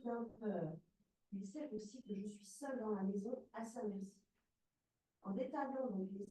un peur. Il sait aussi que je suis seule dans la maison à sa merci. En détaillant donc les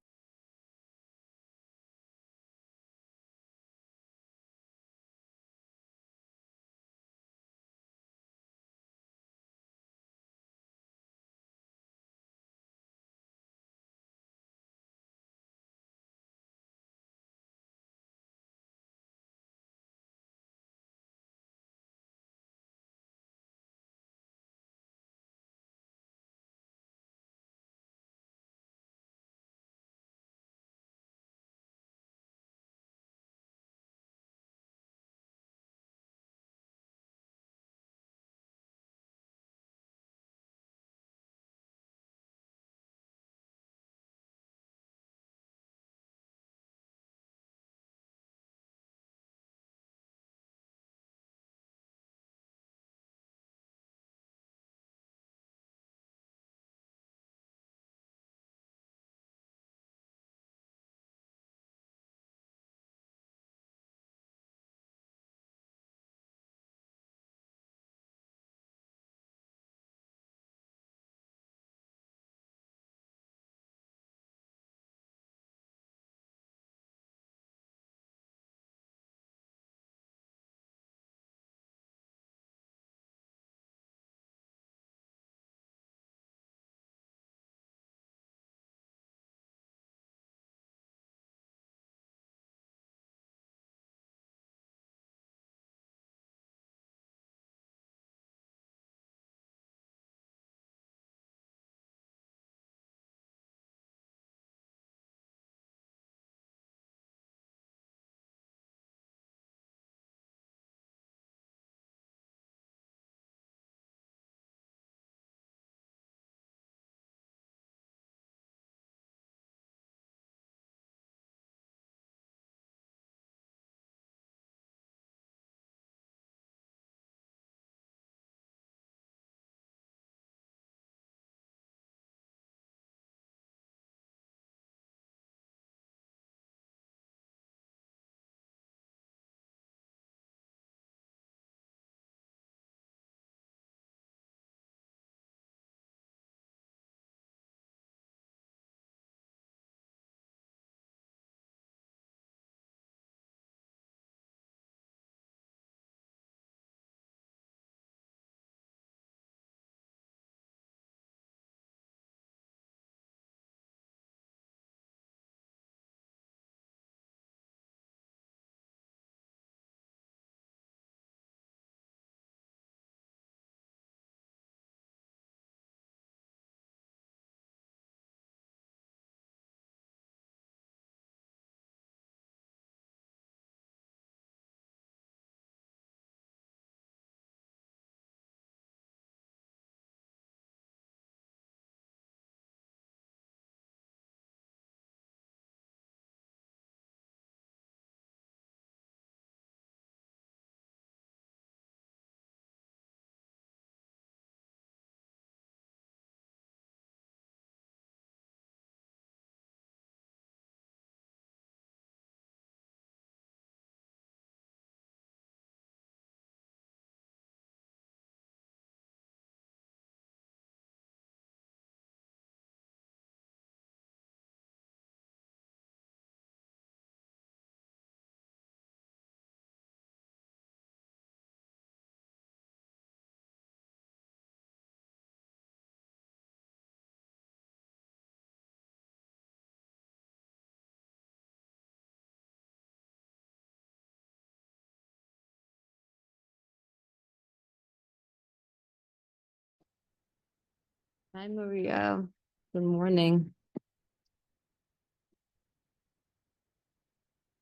Hi, Maria. Good morning.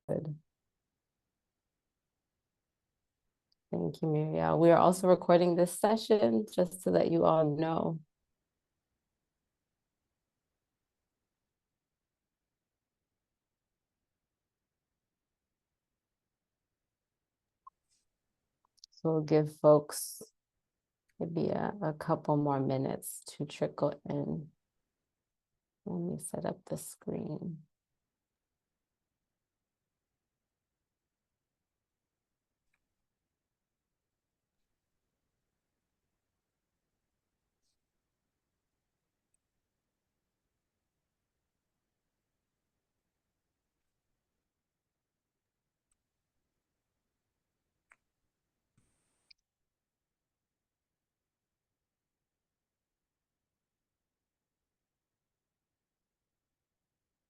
Good. Thank you, Maria. We are also recording this session just so that you all know. So we'll give folks maybe a couple more minutes to trickle in. Let me set up the screen.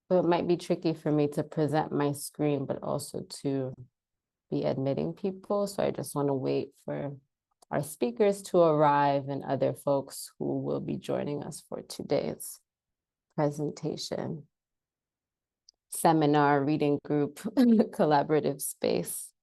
So it might be tricky for me to present my screen, but also to be admitting people. So I just want to wait for our speakers to arrive and other folks who will be joining us for today's presentation, seminar, reading group, collaborative space.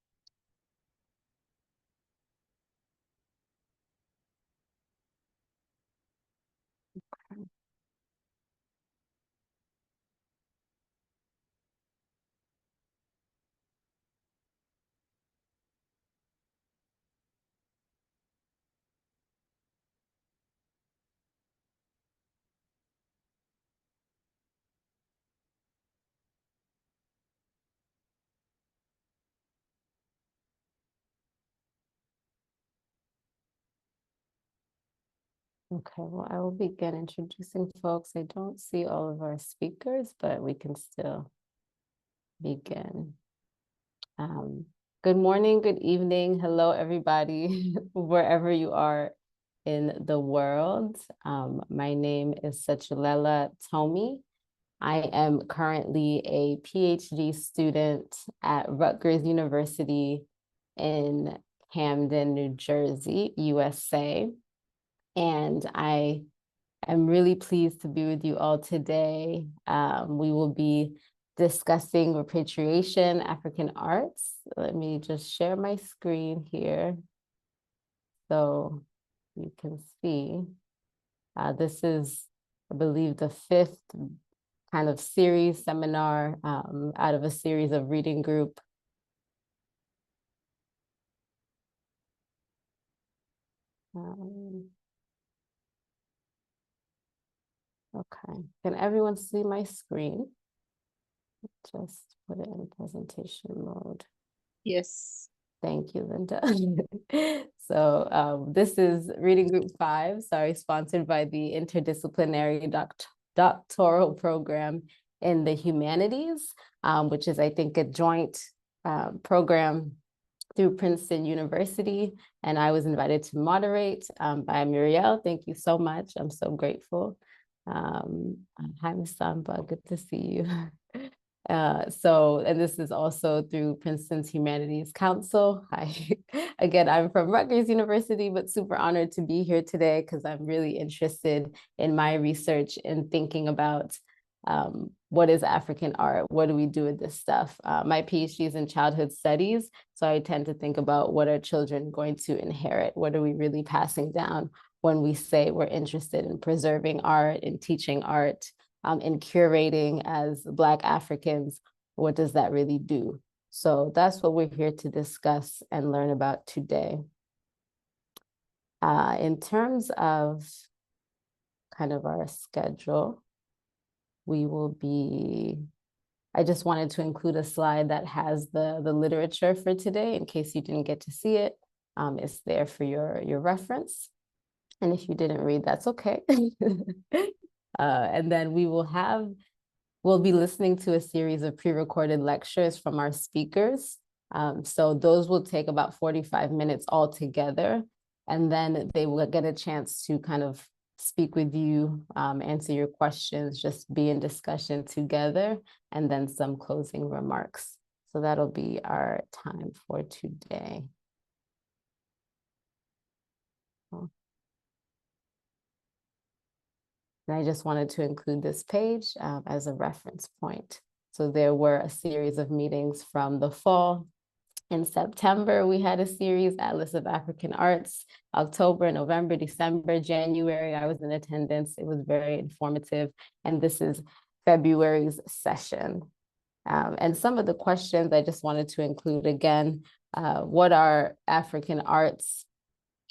Okay, well, I will begin introducing folks. I don't see all of our speakers, but we can still begin. Good morning, good evening. Hello, everybody, wherever you are in the world. My name is Sechulela Tomi. I am currently a PhD student at Rutgers University in Camden, New Jersey, USA. And I am really pleased to be with you all today. We will be discussing repatriation, African arts. Let me just share my screen here so you can see. This is, I believe, the fifth kind of series seminar out of a series of reading group. Okay, can everyone see my screen? Just put it in presentation mode. Yes. Thank you, Linda. So this is reading group 5, sponsored by the Interdisciplinary Doctoral Program in the Humanities, which is, I think, a joint program through Princeton University. And I was invited to moderate by Muriel. Thank you so much. I'm so grateful. Hi, Ms. Samba, good to see you. And this is also through Princeton's Humanities Council. Again, I'm from Rutgers University, but super honored to be here today because I'm really interested in my research and thinking about what is African art? What do we do with this stuff? My PhD is in childhood studies, so I tend to think about what are children going to inherit? What are we really passing down when we say we're interested in preserving art and teaching art? In curating as Black Africans, what does that really do? So that's what we're here to discuss and learn about today. In terms of kind of our schedule, we will be, I just wanted to include a slide that has the literature for today in case you didn't get to see it. It's there for your reference. And if you didn't read, that's okay. And then we'll be listening to a series of pre-recorded lectures from our speakers. So those will take about 45 minutes altogether. And then they will get a chance to kind of speak with you, answer your questions, just be in discussion together, and then some closing remarks. So that'll be our time for today. And I just wanted to include this page as a reference point. So there were a series of meetings from the fall. In September, we had a series, Atlas of African Arts. October, November, December, January, I was in attendance. It was very informative. And this is February's session. And some of the questions I just wanted to include again, what are African arts?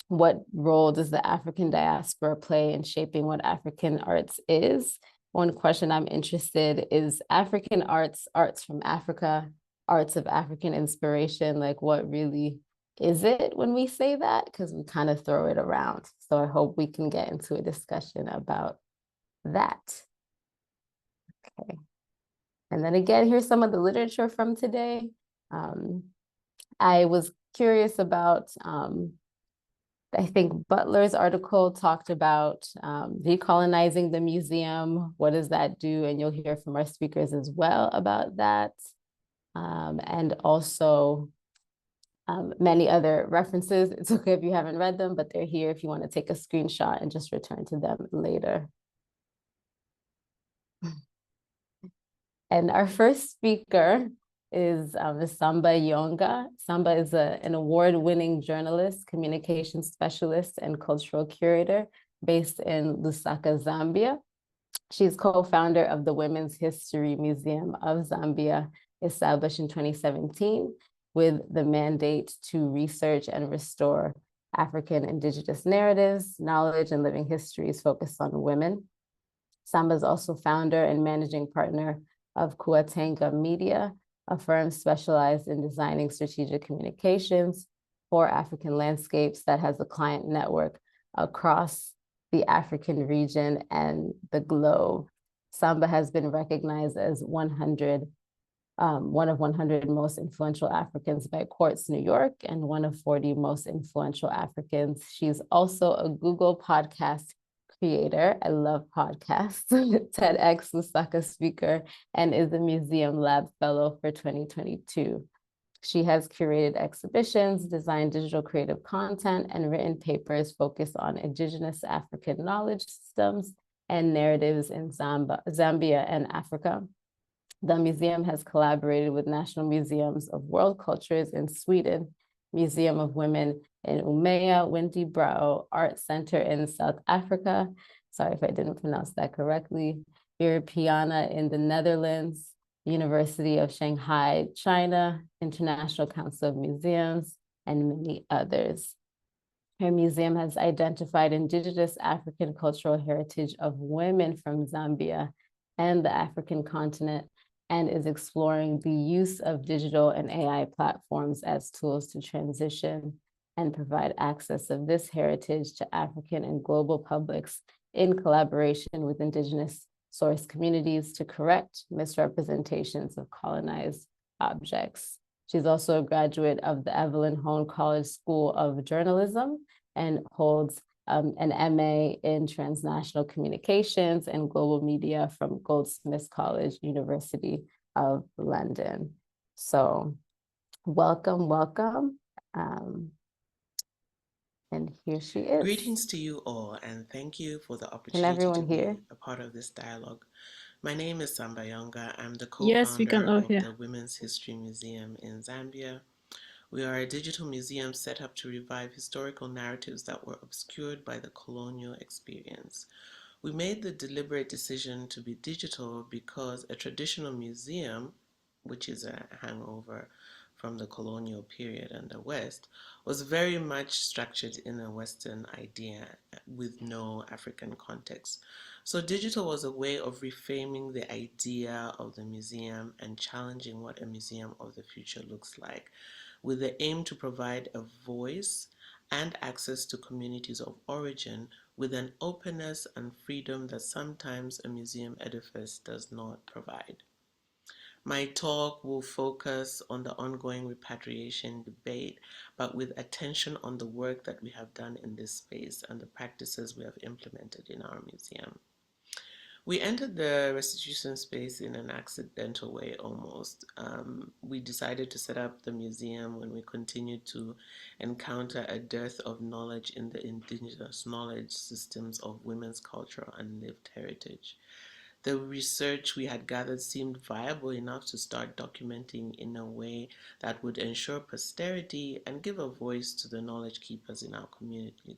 What role does the African diaspora play in shaping what African arts is? One question I'm interested is African arts, arts from Africa, arts of African inspiration, like what really is it when we say that? Because we kind of throw it around. So I hope we can get into a discussion about that. Okay. And then again, here's some of the literature from today. I was curious about I think Butler's article talked about decolonizing the museum. What does that do? And you'll hear from our speakers as well about that. And also many other references. It's okay if you haven't read them, but they're here if you want to take a screenshot and just return to them later. And our first speaker is Samba Yonga. Samba is an award-winning journalist, communication specialist, and cultural curator based in Lusaka, Zambia. She's co-founder of the Women's History Museum of Zambia, established in 2017, with the mandate to research and restore African indigenous narratives, knowledge, and living histories focused on women. Samba is also founder and managing partner of Kuatenga Media, a firm specialized in designing strategic communications for African landscapes that has a client network across the African region and the globe. Samba has been recognized as one of 100 most influential Africans by Quartz New York and one of 40 most influential Africans. She's also a Google podcast creator. I love podcasts, TEDx Lusaka speaker, and is a Museum Lab Fellow for 2022. She has curated exhibitions, designed digital creative content, and written papers focused on indigenous African knowledge systems and narratives in Zambia and Africa. The museum has collaborated with National Museums of World Cultures in Sweden, Museum of Women in Umeå, Windy Brow Art Center in South Africa. Sorry if I didn't pronounce that correctly. Europeana in the Netherlands, University of Shanghai, China, International Council of Museums, and many others. Her museum has identified indigenous African cultural heritage of women from Zambia and the African continent, and is exploring the use of digital and AI platforms as tools to transition and provide access of this heritage to African and global publics in collaboration with indigenous source communities to correct misrepresentations of colonized objects. She's also a graduate of the Evelyn Hone College School of Journalism and holds an MA in Transnational Communications and Global Media from Goldsmiths College, University of London. So welcome, welcome. And here she is. Greetings to you all, and thank you for the Can opportunity everyone to hear? be a part of this dialogue. My name is Samba Yonga. I'm the Yes, we can co-founder all of hear. the Women's History Museum in Zambia. We are a digital museum set up to revive historical narratives that were obscured by the colonial experience. We made the deliberate decision to be digital because a traditional museum, which is a hangover from the colonial period and the West, was very much structured in a Western idea with no African context. So digital was a way of reframing the idea of the museum and challenging what a museum of the future looks like, with the aim to provide a voice and access to communities of origin with an openness and freedom that sometimes a museum edifice does not provide. My talk will focus on the ongoing repatriation debate, but with attention on the work that we have done in this space and the practices we have implemented in our museum. We entered the restitution space in an accidental way almost. We decided to set up the museum when we continued to encounter a dearth of knowledge in the indigenous knowledge systems of women's culture and lived heritage. The research we had gathered seemed viable enough to start documenting in a way that would ensure posterity and give a voice to the knowledge keepers in our community.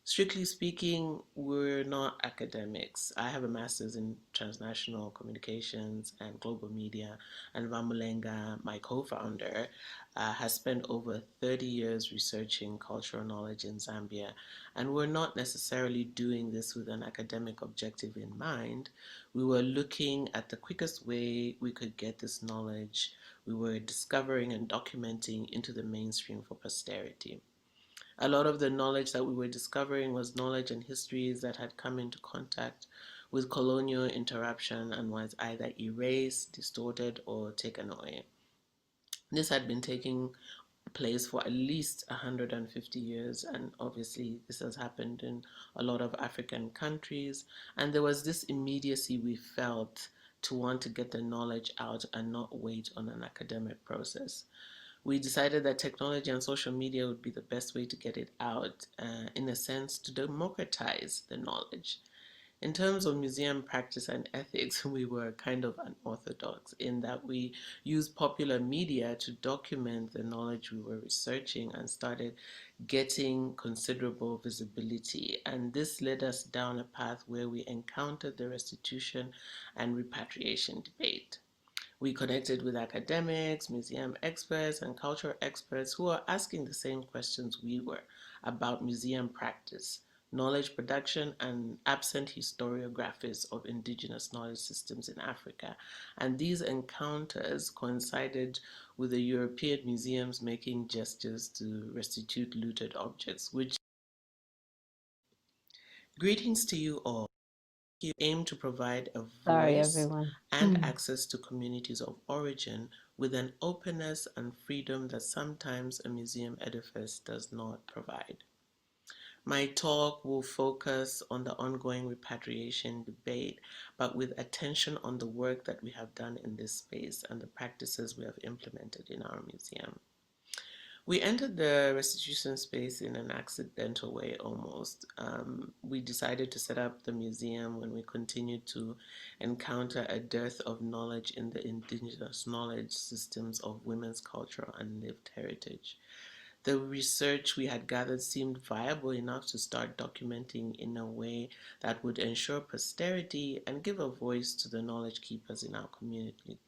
Strictly speaking, we're not academics. I have a master's in transnational communications and global media, and Vamulenga, my co-founder, has spent over 30 years researching cultural knowledge in Zambia, and we're not necessarily doing this with an academic objective in mind. We were looking at the quickest way we could get this knowledge we were discovering and documenting into the mainstream for posterity. A lot of the knowledge that we were discovering was knowledge and histories that had come into contact with colonial interruption and was either erased, distorted, or taken away. This had been taking place for at least 150 years, and obviously this has happened in a lot of African countries. And there was this immediacy we felt to want to get the knowledge out and not wait on an academic process. We decided that technology and social media would be the best way to get it out, in a sense, to democratize the knowledge. In terms of museum practice and ethics, we were kind of unorthodox in that we used popular media to document the knowledge we were researching and started getting considerable visibility. And this led us down a path where we encountered the restitution and repatriation debate. We connected with academics, museum experts, and cultural experts who are asking the same questions we were about museum practice, knowledge production, and absent historiographies of indigenous knowledge systems in Africa. And these encounters coincided with the European museums making gestures to restitute looted objects, which greetings to you all. You aim to provide a Sorry, voice everyone. and access to communities of origin with an openness and freedom that sometimes a museum edifice does not provide. My talk will focus on the ongoing repatriation debate, but with attention on the work that we have done in this space and the practices we have implemented in our museum. We entered the restitution space in an accidental way almost. We decided to set up the museum when we continued to encounter a dearth of knowledge in the indigenous knowledge systems of women's cultural and lived heritage. The research we had gathered seemed viable enough to start documenting in a way that would ensure posterity and give a voice to the knowledge keepers in our community.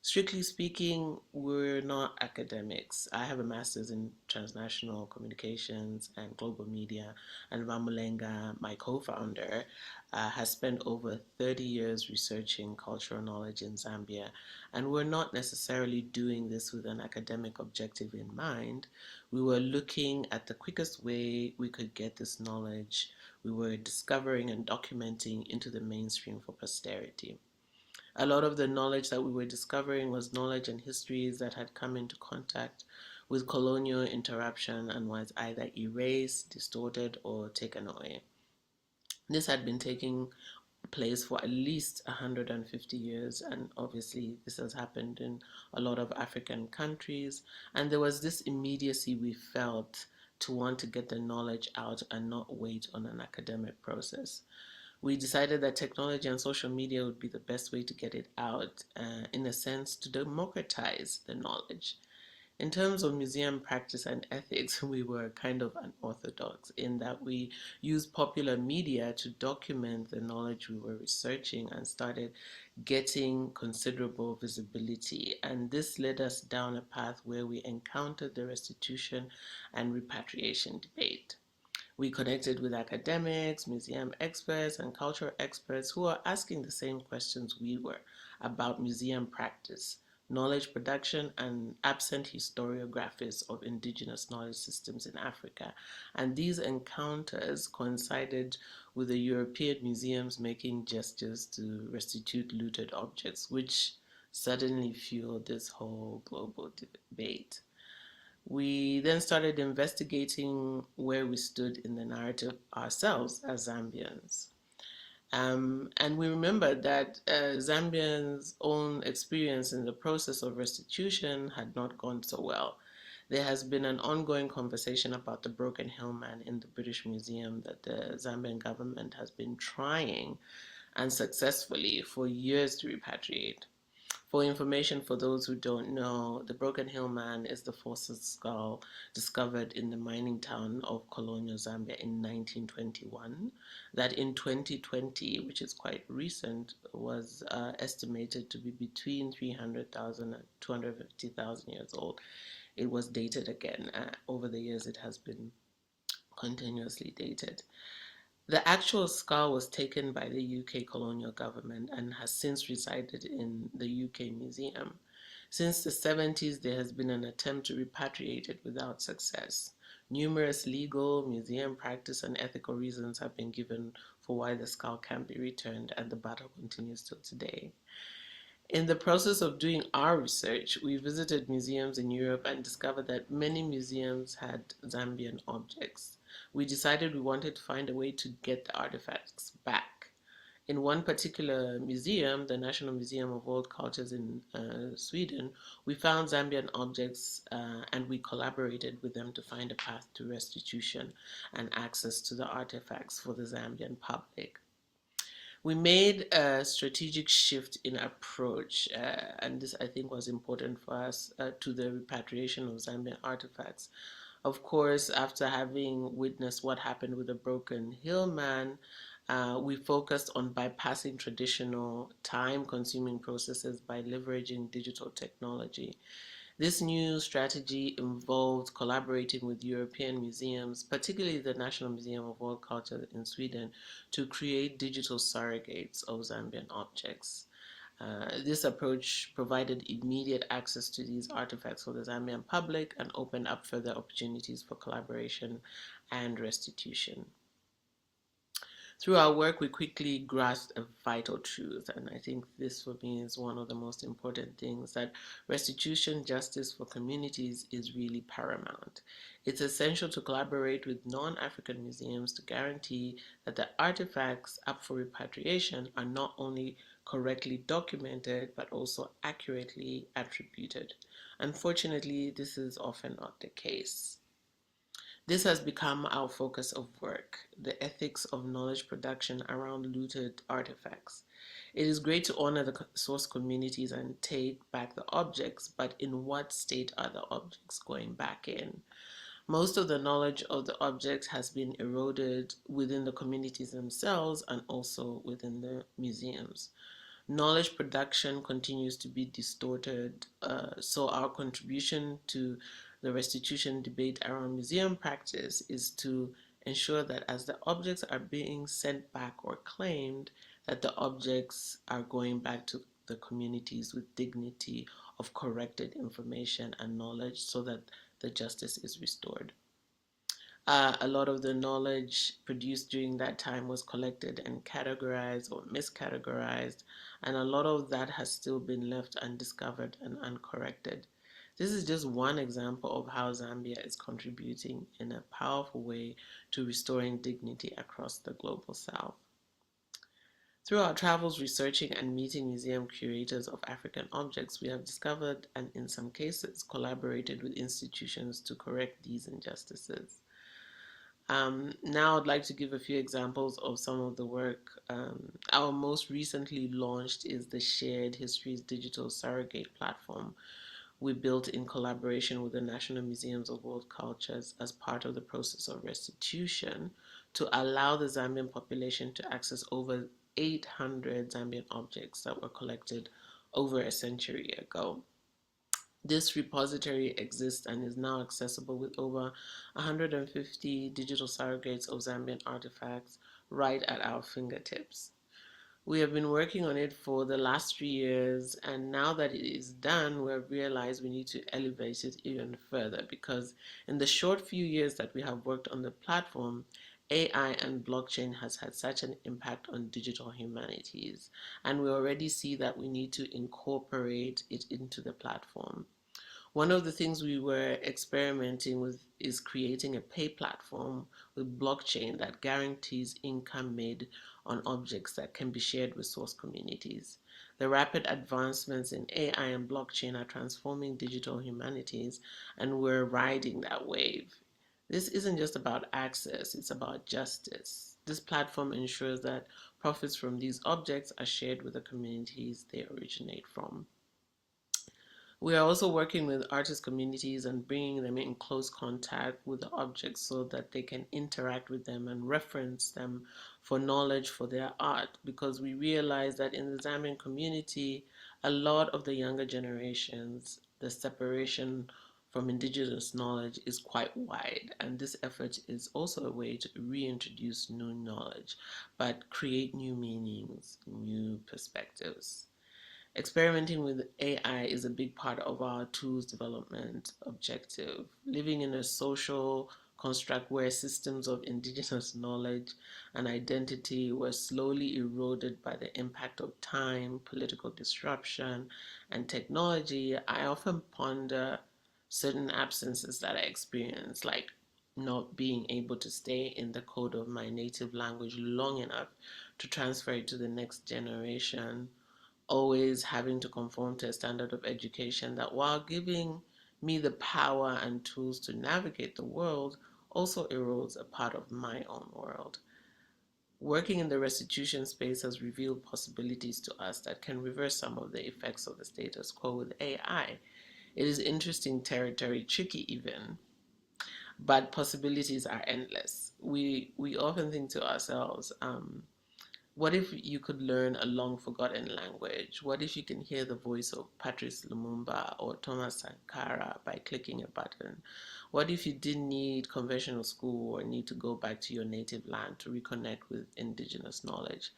Strictly speaking, we're not academics. I have a master's in transnational communications and global media, and Ramulenga, my co-founder, has spent over 30 years researching cultural knowledge in Zambia. And we're not necessarily doing this with an academic objective in mind. We were looking at the quickest way we could get this knowledge we were discovering and documenting into the mainstream for posterity. A lot of the knowledge that we were discovering was knowledge and histories that had come into contact with colonial interruption and was either erased, distorted, or taken away. This had been taking place for at least 150 years, and obviously this has happened in a lot of African countries. And there was this immediacy we felt to want to get the knowledge out and not wait on an academic process. We decided that technology and social media would be the best way to get it out, in a sense, to democratize the knowledge. In terms of museum practice and ethics, we were kind of unorthodox in that we used popular media to document the knowledge we were researching and started getting considerable visibility. And this led us down a path where we encountered the restitution and repatriation debate. We connected with academics, museum experts, and cultural experts who are asking the same questions we were about museum practice, knowledge production, and absent historiographies of indigenous knowledge systems in Africa. And these encounters coincided with the European museums making gestures to restitute looted objects, which suddenly fueled this whole global debate. We then started investigating where we stood in the narrative ourselves as Zambians. And we remembered that Zambians' own experience in the process of restitution had not gone so well. There has been an ongoing conversation about the Broken Hill Man in the British Museum that the Zambian government has been trying unsuccessfully for years to repatriate. For information for those who don't know, the Broken Hill Man is the fossil skull discovered in the mining town of colonial Zambia in 1921, that in 2020, which is quite recent, was estimated to be between 300,000 and 250,000 years old. It was dated again. Over the years, it has been continuously dated. The actual skull was taken by the UK colonial government and has since resided in the UK museum. Since the 70s, there has been an attempt to repatriate it without success. Numerous legal, museum practice, and ethical reasons have been given for why the skull can't be returned, and the battle continues till today. In the process of doing our research, we visited museums in Europe and discovered that many museums had Zambian objects. We decided we wanted to find a way to get the artifacts back. In one particular museum, the National Museum of World Cultures in Sweden, we found Zambian objects and we collaborated with them to find a path to restitution and access to the artifacts for the Zambian public. We made a strategic shift in approach, and this I think was important for us to the repatriation of Zambian artifacts. Of course, after having witnessed what happened with the Broken Hill Man, we focused on bypassing traditional time-consuming processes by leveraging digital technology. This new strategy involved collaborating with European museums, particularly the National Museum of World Culture in Sweden, to create digital surrogates of Zambian objects. This approach provided immediate access to these artifacts for the Zambian public and opened up further opportunities for collaboration and restitution. Through our work, we quickly grasped a vital truth, and I think this for me is one of the most important things, that restitution justice for communities is really paramount. It's essential to collaborate with non-African museums to guarantee that the artifacts up for repatriation are not only correctly documented, but also accurately attributed. Unfortunately, this is often not the case. This has become our focus of work, the ethics of knowledge production around looted artifacts. It is great to honor the source communities and take back the objects, but in what state are the objects going back in? Most of the knowledge of the objects has been eroded within the communities themselves and also within the museums. Knowledge production continues to be distorted, so our contribution to the restitution debate around museum practice is to ensure that as the objects are being sent back or claimed, that the objects are going back to the communities with dignity of corrected information and knowledge so that the justice is restored. A lot of the knowledge produced during that time was collected and categorized or miscategorized, and a lot of that has still been left undiscovered and uncorrected. This is just one example of how Zambia is contributing in a powerful way to restoring dignity across the global south. Through our travels researching and meeting museum curators of African objects, we have discovered and in some cases collaborated with institutions to correct these injustices. Now I'd like to give a few examples of some of the work. Our most recently launched is the Shared Histories Digital Surrogate Platform we built in collaboration with the National Museums of World Cultures as part of the process of restitution to allow the Zambian population to access over 800 Zambian objects that were collected over a century ago. This repository exists and is now accessible with over 150 digital surrogates of Zambian artifacts right at our fingertips. We have been working on it for the last 3 years, and now that it is done, we have realized we need to elevate it even further because in the short few years that we have worked on the platform, AI and blockchain has had such an impact on digital humanities, and we already see that we need to incorporate it into the platform. One of the things we were experimenting with is creating a pay platform with blockchain that guarantees income made on objects that can be shared with source communities. The rapid advancements in AI and blockchain are transforming digital humanities, and we're riding that wave. This isn't just about access, it's about justice. This platform ensures that profits from these objects are shared with the communities they originate from. We are also working with artist communities and bringing them in close contact with the objects so that they can interact with them and reference them for knowledge for their art, because we realize that in the Zambian community, a lot of the younger generations, the separation from indigenous knowledge is quite wide, and this effort is also a way to reintroduce new knowledge, but create new meanings, new perspectives. Experimenting with AI is a big part of our tools development objective. Living in a social, construct where systems of indigenous knowledge and identity were slowly eroded by the impact of time, political disruption, and technology, I often ponder certain absences that I experience, like not being able to stay in the code of my native language long enough to transfer it to the next generation, always having to conform to a standard of education that, while giving me the power and tools to navigate the world, also erodes a part of my own world. Working in the restitution space has revealed possibilities to us that can reverse some of the effects of the status quo with AI. It is interesting territory, tricky even, but possibilities are endless. We often think to ourselves, what if you could learn a long forgotten language? What if you can hear the voice of Patrice Lumumba or Thomas Sankara by clicking a button? What if you didn't need conventional school or need to go back to your native land to reconnect with indigenous knowledge?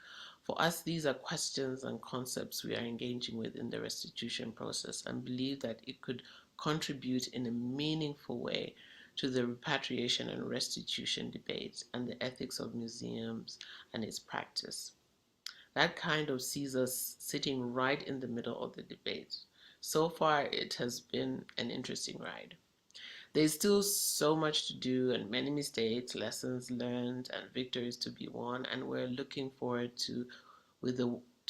For us, these are questions and concepts we are engaging with in the restitution process and believe that it could contribute in a meaningful way to the repatriation and restitution debate and the ethics of museums and its practice. That kind of sees us sitting right in the middle of the debate. So far, it has been an interesting ride. There's still so much to do and many mistakes, lessons learned, and victories to be won, and we're looking forward to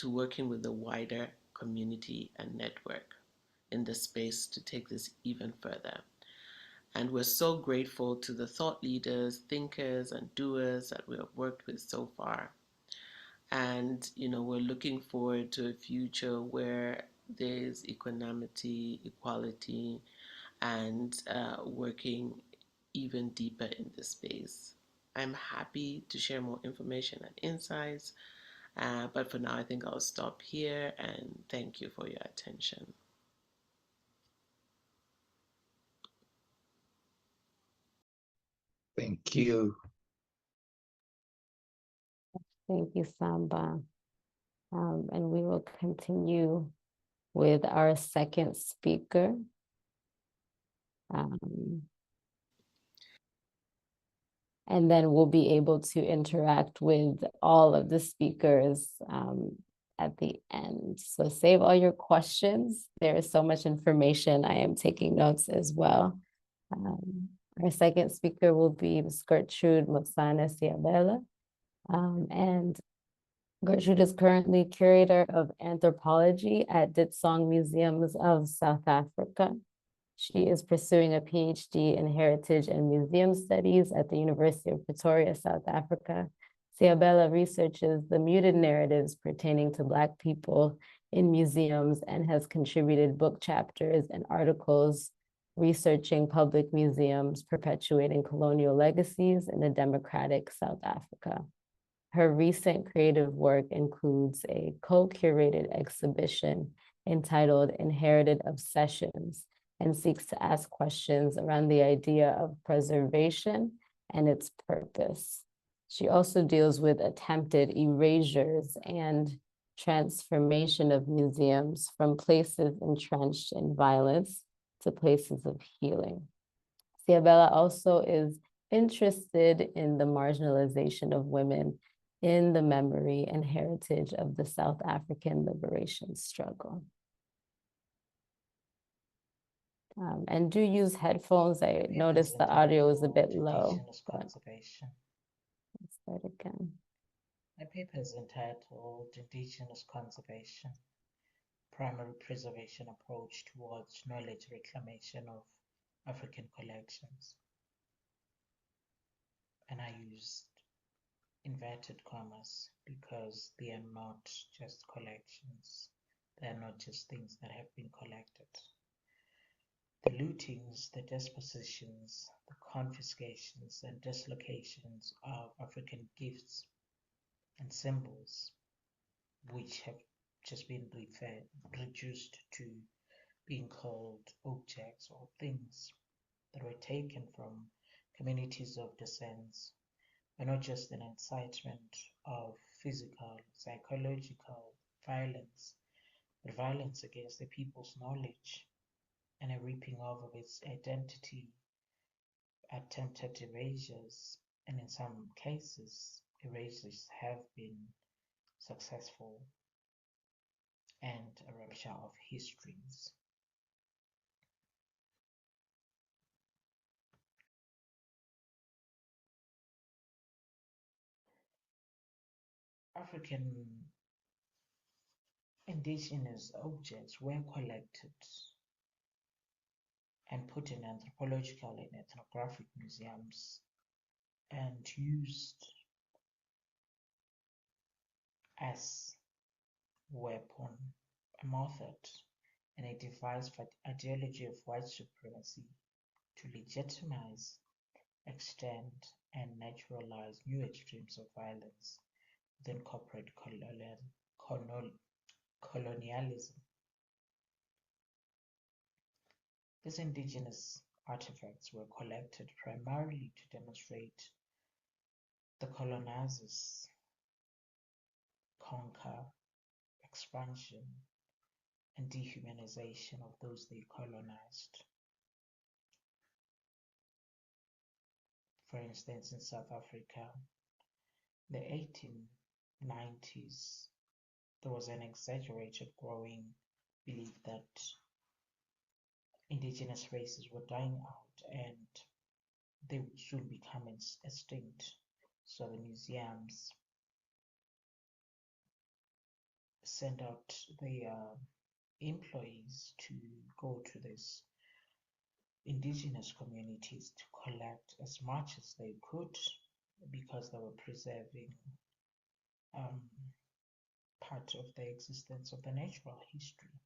working with the wider community and network in the space to take this even further. And we're so grateful to the thought leaders, thinkers, and doers that we have worked with so far. And, we're looking forward to a future where there's equanimity, equality, and working even deeper in this space. I'm happy to share more information and insights, but for now, I think I'll stop here and thank you for your attention. Thank you. Thank you, Samba. And we will continue with our second speaker. And then we'll be able to interact with all of the speakers at the end. So save all your questions. There is so much information. I am taking notes as well. Our second speaker will be Ms. Gertrude Mutsana Siabela. And Gertrude is currently curator of anthropology at Ditsong Museums of South Africa. She is pursuing a PhD in Heritage and Museum Studies at the University of Pretoria, South Africa. Siabela researches the muted narratives pertaining to Black people in museums and has contributed book chapters and articles researching public museums perpetuating colonial legacies in a democratic South Africa. Her recent creative work includes a co-curated exhibition entitled Inherited Obsessions, and seeks to ask questions around the idea of preservation and its purpose. She also deals with attempted erasures and transformation of museums from places entrenched in violence to places of healing. Siabela also is interested in the marginalization of women in the memory and heritage of the South African liberation struggle. And do use headphones. I noticed the audio is a bit low. Let's start again. My paper is entitled Indigenous Conservation, Primary Preservation Approach Towards Knowledge Reclamation of African Collections. And I used inverted commas because they are not just collections. They are not just things that have been collected. The lootings, the dispositions, the confiscations and dislocations of African gifts and symbols, which have just been reduced to being called objects or things that were taken from communities of descent, are not just an incitement of physical, psychological violence, but violence against the people's knowledge and a ripping off of its identity attempted erasures, and in some cases, erasures have been successful, and a rupture of histories. African indigenous objects were collected and put in anthropological and ethnographic museums and used as weapon, a method, and a device for the ideology of white supremacy to legitimize, extend, and naturalize new extremes of violence within corporate colonialism. These indigenous artifacts were collected primarily to demonstrate the colonizers' conquer, expansion, and dehumanization of those they colonized. For instance, in South Africa, in the 1890s, there was an exaggerated growing belief that indigenous races were dying out and they would soon become extinct. So the museums sent out their employees to go to these indigenous communities to collect as much as they could because they were preserving part of the existence of the natural history.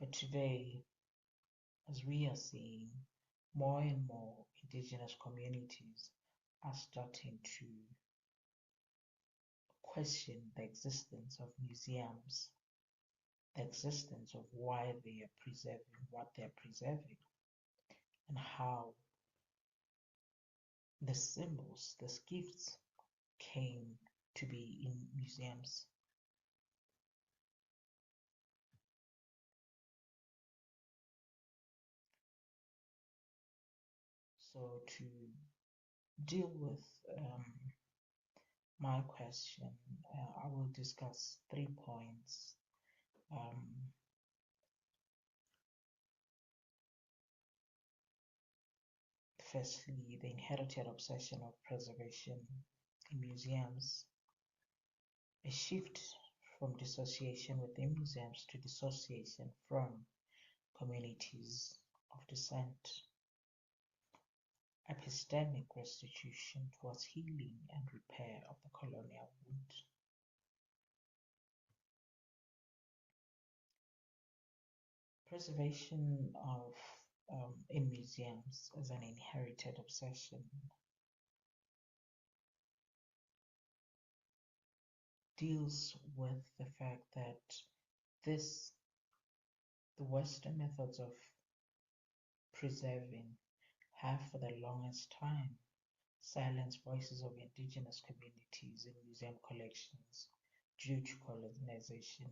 But today, as we are seeing, more and more indigenous communities are starting to question the existence of museums, the existence of why they are preserving what they are preserving, and how the symbols, the gifts came to be in museums. So to deal with my question, I will discuss 3 points. Firstly, the inherited obsession of preservation in museums, a shift from dissociation within museums to dissociation from communities of descent, epistemic restitution towards healing and repair of the colonial wound. Preservation of in museums as an inherited obsession deals with the fact that the Western methods of preserving have for the longest time silenced voices of indigenous communities in museum collections due to colonization,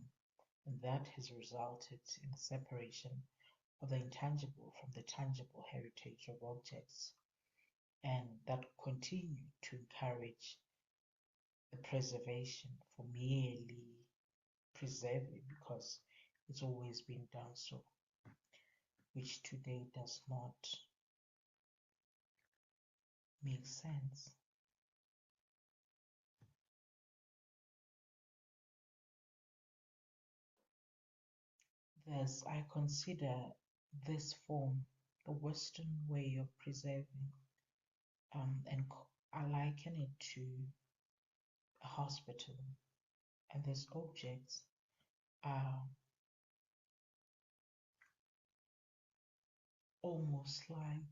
and that has resulted in the separation of the intangible from the tangible heritage of objects, and that continue to encourage the preservation for merely preserving because it's always been done so, which today does not make sense. Thus, I consider this form the Western way of preserving, and I liken it to a hospital, and these objects are almost like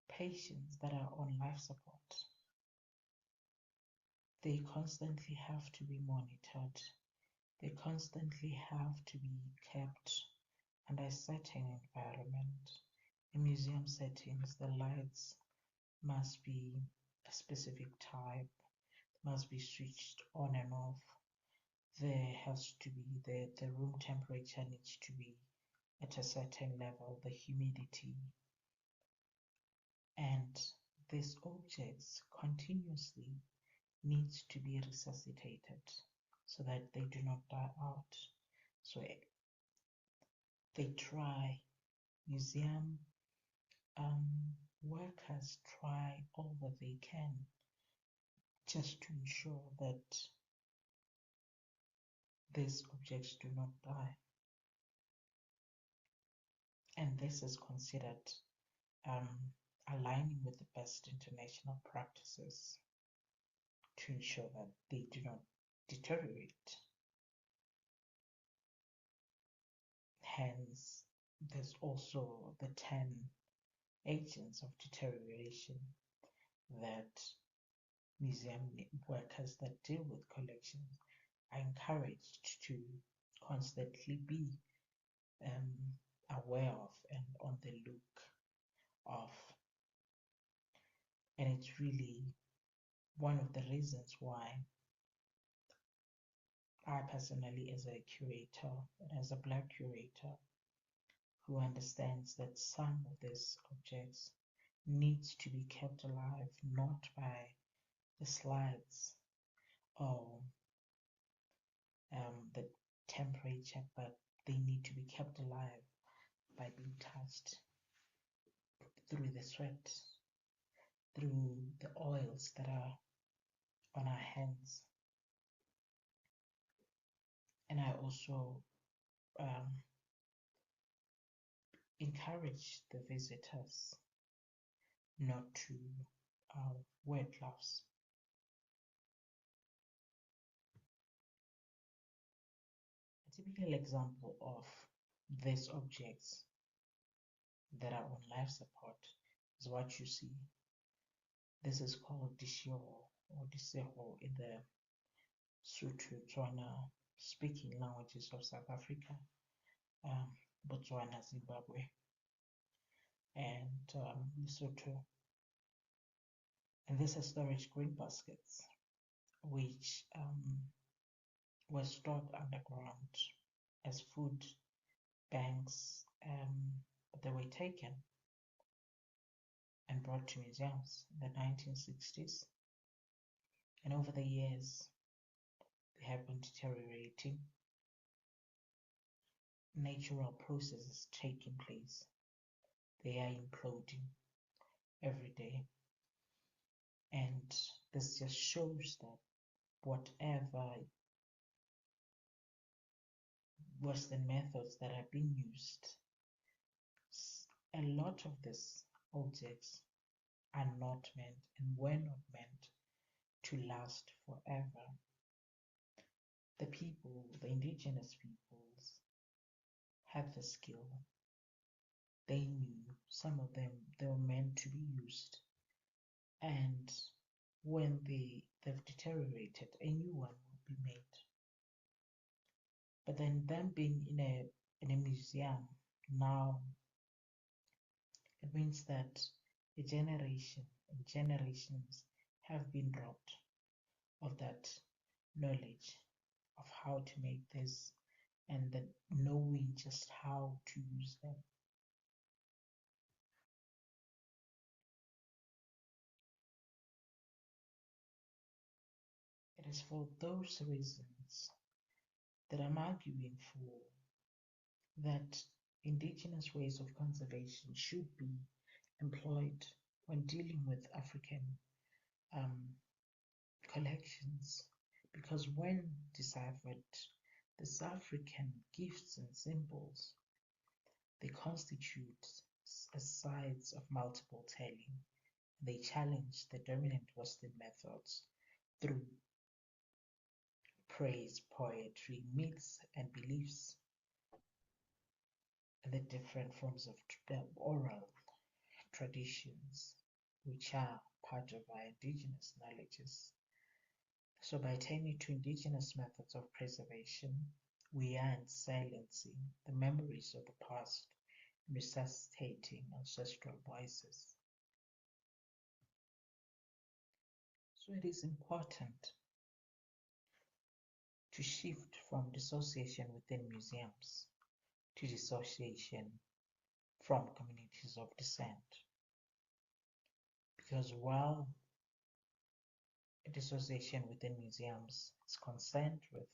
patients that are on life support. They constantly have to be monitored. They constantly have to be kept under a certain environment. In museum settings, the lights must be a specific type, must be switched on and off. There has to be the room temperature needs to be at a certain level, the humidity, And these objects continuously needs to be resuscitated so that they do not die out. So they try, museum workers try all that they can just to ensure that these objects do not die. And this is considered aligning with the best international practices to ensure that they do not deteriorate. Hence, there's also the 10 agents of deterioration that museum workers that deal with collections are encouraged to constantly be aware of and on the look of. And it's really one of the reasons why I personally, as a curator, as a Black curator, who understands that some of these objects needs to be kept alive, not by the slides or the temperature, but they need to be kept alive by being touched through the sweat, through the oils that are on our hands. And I also encourage the visitors not to wear gloves. A typical example of these objects that are on life support is what you see. This is called Dishio or Diseho in the Sotho Tswana speaking languages of South Africa, Botswana, Zimbabwe, and Lesotho. And these are storage grain baskets which were stored underground as food banks, but they were taken and brought to museums in the 1960s. And over the years, they have been deteriorating. Natural processes taking place. They are imploding every day. And this just shows that whatever Western methods that have been used, a lot of these objects are not meant and were not meant to last forever. The people, the indigenous peoples, had the skill. They knew some of them, they were meant to be used. And when they've deteriorated, a new one will be made. But then them being in a museum now, it means that a generation and generations have been robbed of that knowledge of how to make this and the knowing just how to use them. It is for those reasons that I'm arguing for that indigenous ways of conservation should be employed when dealing with African collections, because when deciphered, these African gifts and symbols, they constitute sides of multiple telling. They challenge the dominant Western methods through praise, poetry, myths, and beliefs, and the different forms of oral traditions, which are part of our indigenous knowledges. So by turning to indigenous methods of preservation, we are silencing the memories of the past, resuscitating ancestral voices. So it is important to shift from dissociation within museums to dissociation from communities of descent. because while dissociation within museums is concerned with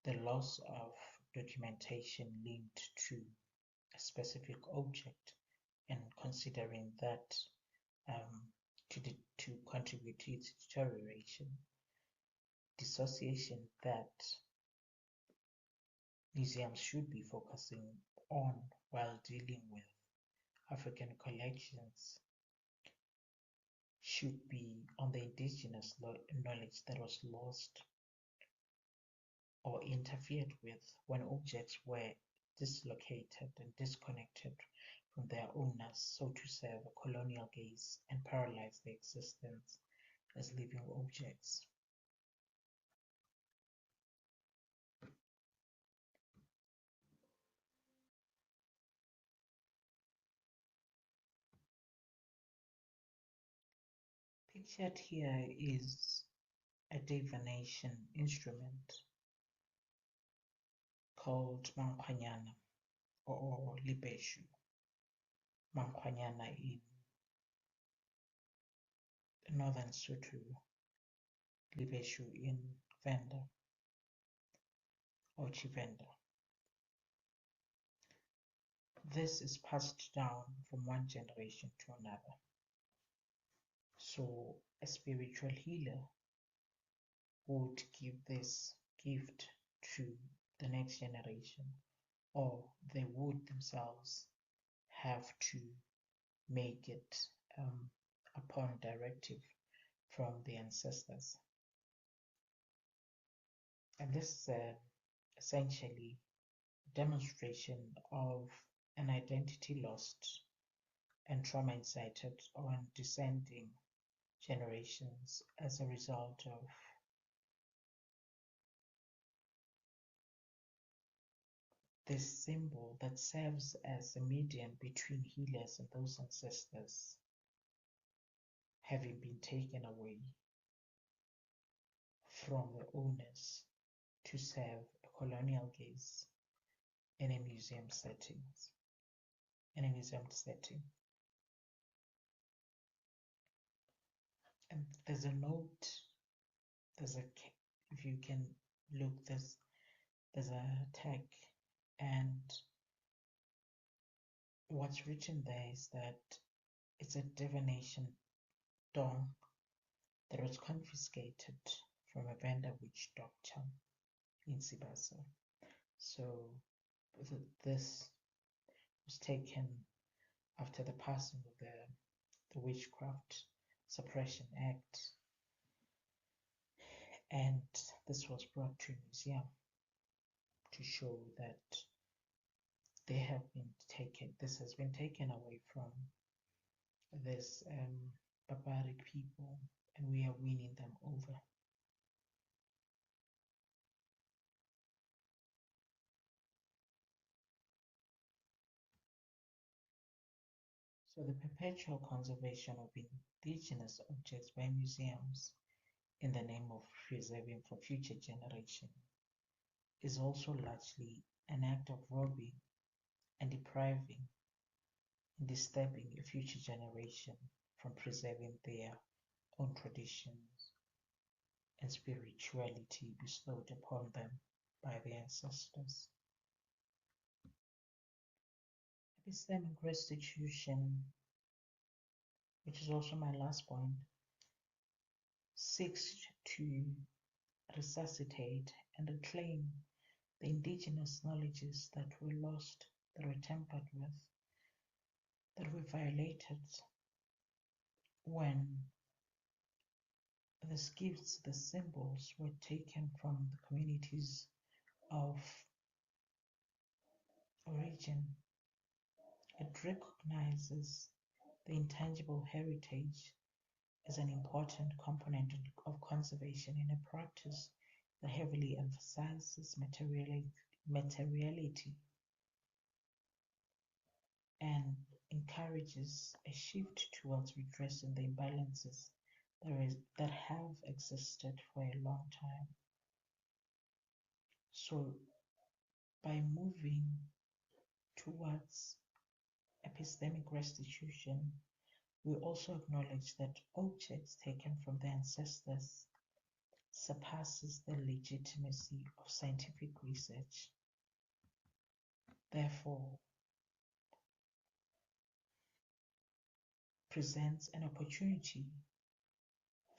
the loss of documentation linked to a specific object and considering that to contribute to its deterioration, dissociation that museums should be focusing on while dealing with African collections should be on the indigenous knowledge that was lost or interfered with when objects were dislocated and disconnected from their owners, so to serve a colonial gaze and paralyze their existence as living objects. Pictured here is a divination instrument called Mankwanyana or Libeshu. Mankwanyana in northern Sotho, Libeshu in Venda or Chivenda. This is passed down from one generation to another. So a spiritual healer would give this gift to the next generation, or they would themselves have to make it upon directive from the ancestors. And this is essentially a demonstration of an identity lost and trauma incited on descending generations as a result of this symbol that serves as a medium between healers and those ancestors having been taken away from the owners to serve a colonial gaze in a museum setting. And there's a note, if you can look, there's a tag, and what's written there is that it's a divination dong that was confiscated from a Venda witch doctor in Sibasa. So this was taken after the passing of the Witchcraft Suppression Act, and this was brought to a museum to show that this has been taken away from this barbaric people, and we are winning them over. So the perpetual conservation of indigenous objects by museums in the name of preserving for future generations is also largely an act of robbing and depriving and disturbing a future generation from preserving their own traditions and spirituality bestowed upon them by their ancestors. Epistemic restitution, which is also my last point, seeks to resuscitate and reclaim the indigenous knowledges that were lost, that were tampered with, that were violated when the gifts, the symbols were taken from the communities of origin. It recognizes the intangible heritage as an important component of conservation in a practice that heavily emphasizes materiality and encourages a shift towards redressing the imbalances that have existed for a long time. So by moving towards epistemic restitution, We also acknowledge that objects taken from their ancestors surpasses the legitimacy of scientific research. Therefore, presents an opportunity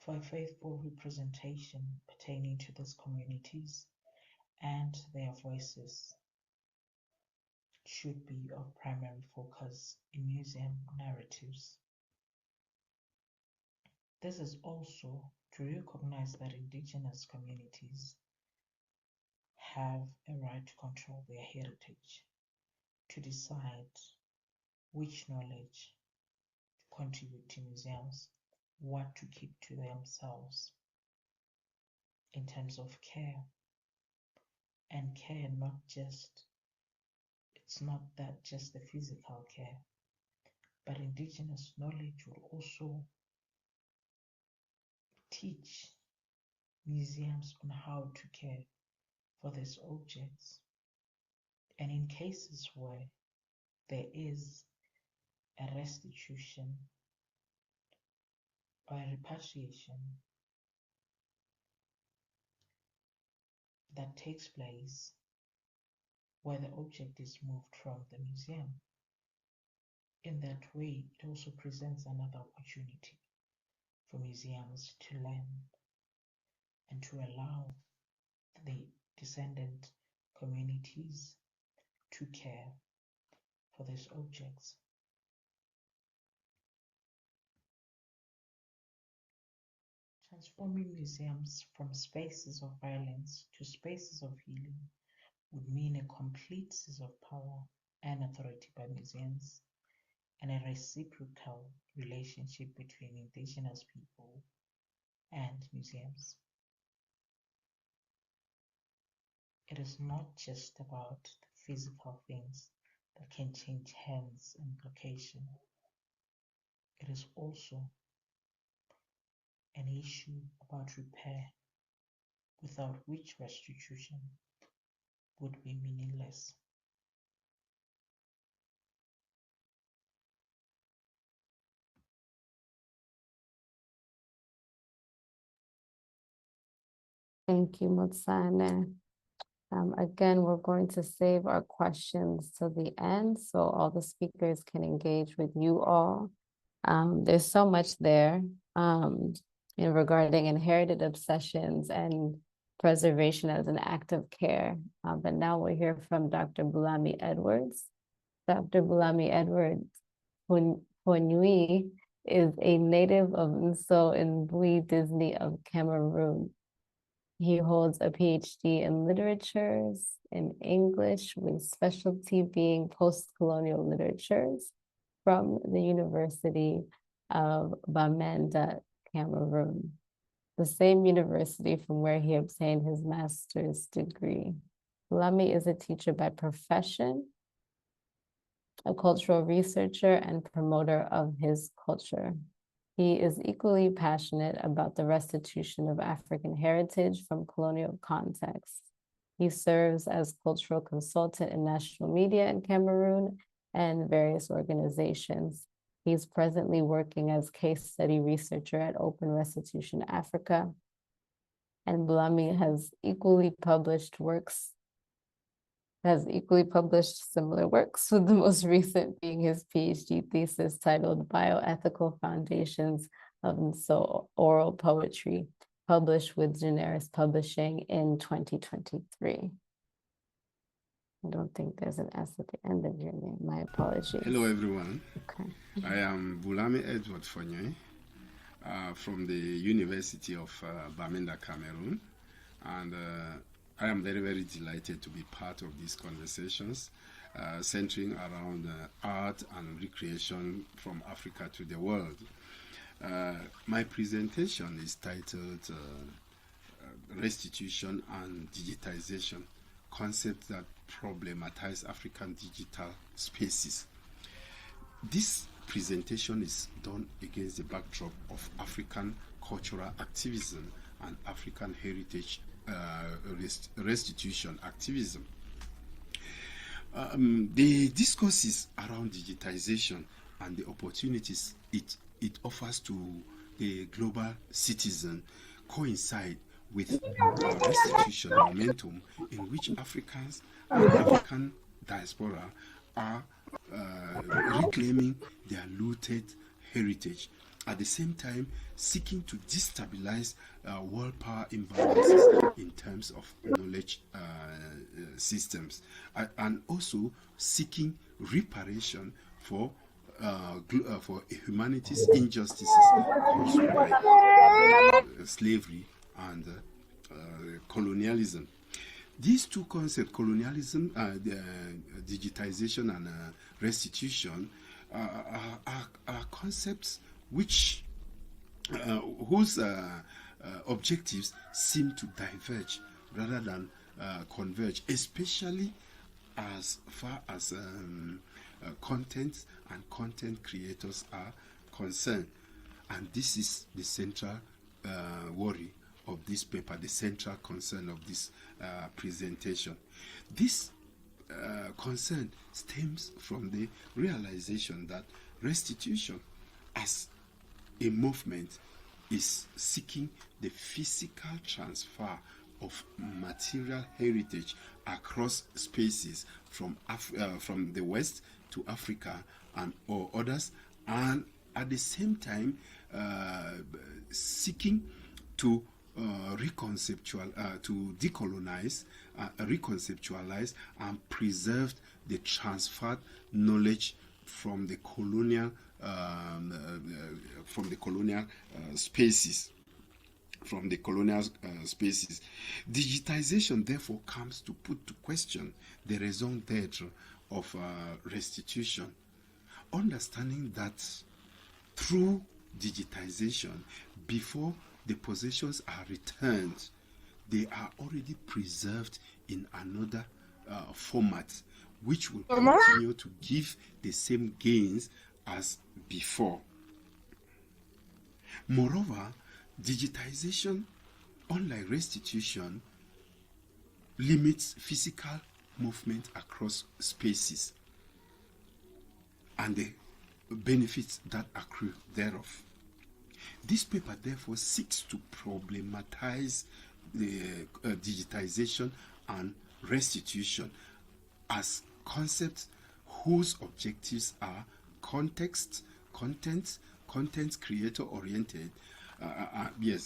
for a faithful representation pertaining to these communities, and their voices should be of primary focus in museum narratives. This is also to recognize that indigenous communities have a right to control their heritage, to decide which knowledge to contribute to museums, what to keep to themselves in terms of care. And care, it's not that just the physical care, but indigenous knowledge will also teach museums on how to care for these objects. And in cases where there is a restitution or a repatriation that takes place where the object is moved from the museum, in that way it also presents another opportunity for museums to learn and to allow the descendant communities to care for these objects. Transforming museums from spaces of violence to spaces of healing would mean a complete seize of power and authority by museums, and a reciprocal relationship between indigenous people and museums. It is not just about the physical things that can change hands and location. It is also an issue about repair, without which restitution would be meaningless. Thank you, Motsane. Again, we're going to save our questions to the end so all the speakers can engage with you all. There's so much there regarding inherited obsessions and preservation as an act of care. But now we'll hear from Dr. Bulami Edwards. Dr. Bulami Edwards Ponyui is a native of Nso in Bui Disney of Cameroon. He holds a PhD in literatures in English, with specialty being post-colonial literatures from the University of Bamenda, Cameroon, the same university from where he obtained his master's degree. Bulami is a teacher by profession, a cultural researcher and promoter of his culture. He is equally passionate about the restitution of African heritage from colonial contexts. He serves as cultural consultant in national media in Cameroon and various organizations. He's presently working as case study researcher at Open Restitution Africa. And Bulami has equally published similar works, with the most recent being his PhD thesis titled Bioethical Foundations of Nso Oral Poetry, published with Generis Publishing in 2023. I don't think there's an S at the end of your name. My apologies. Hello, everyone. Okay. I am Bulami Edward Fonye from the University of Bamenda, Cameroon. And I am very, very delighted to be part of these conversations centering around art and recreation from Africa to the world. My presentation is titled Restitution and Digitization, Concepts that Problematize African Digital Spaces. This presentation is done against the backdrop of African cultural activism and African heritage restitution activism. The discourses around digitization and the opportunities it it offers to the global citizen coincide with restitution momentum in which Africans and African diaspora are reclaiming their looted heritage, at the same time seeking to destabilize world power imbalances in terms of knowledge systems, and also seeking reparation for humanities injustices caused by slavery and colonialism. These two concepts, colonialism, digitization, and restitution, are concepts which whose objectives seem to diverge rather than converge, especially as far as content and content creators are concerned. And this is the central worry of this paper, the central concern of this presentation. This concern stems from the realization that restitution as a movement is seeking the physical transfer of material heritage across spaces from the West to Africa and or others, and at the same time seeking to to decolonize, reconceptualize, and preserve the transferred knowledge from the colonial spaces. From the colonial spaces. Digitization, therefore, comes to put to question the raison d'etre of restitution, understanding that through digitization, before the possessions are returned, they are already preserved in another format, which will continue to give the same gains as before. Moreover, digitization, unlike restitution, limits physical movement across spaces and the benefits that accrue thereof. This paper therefore seeks to problematize the digitization and restitution as concepts whose objectives are content creator oriented.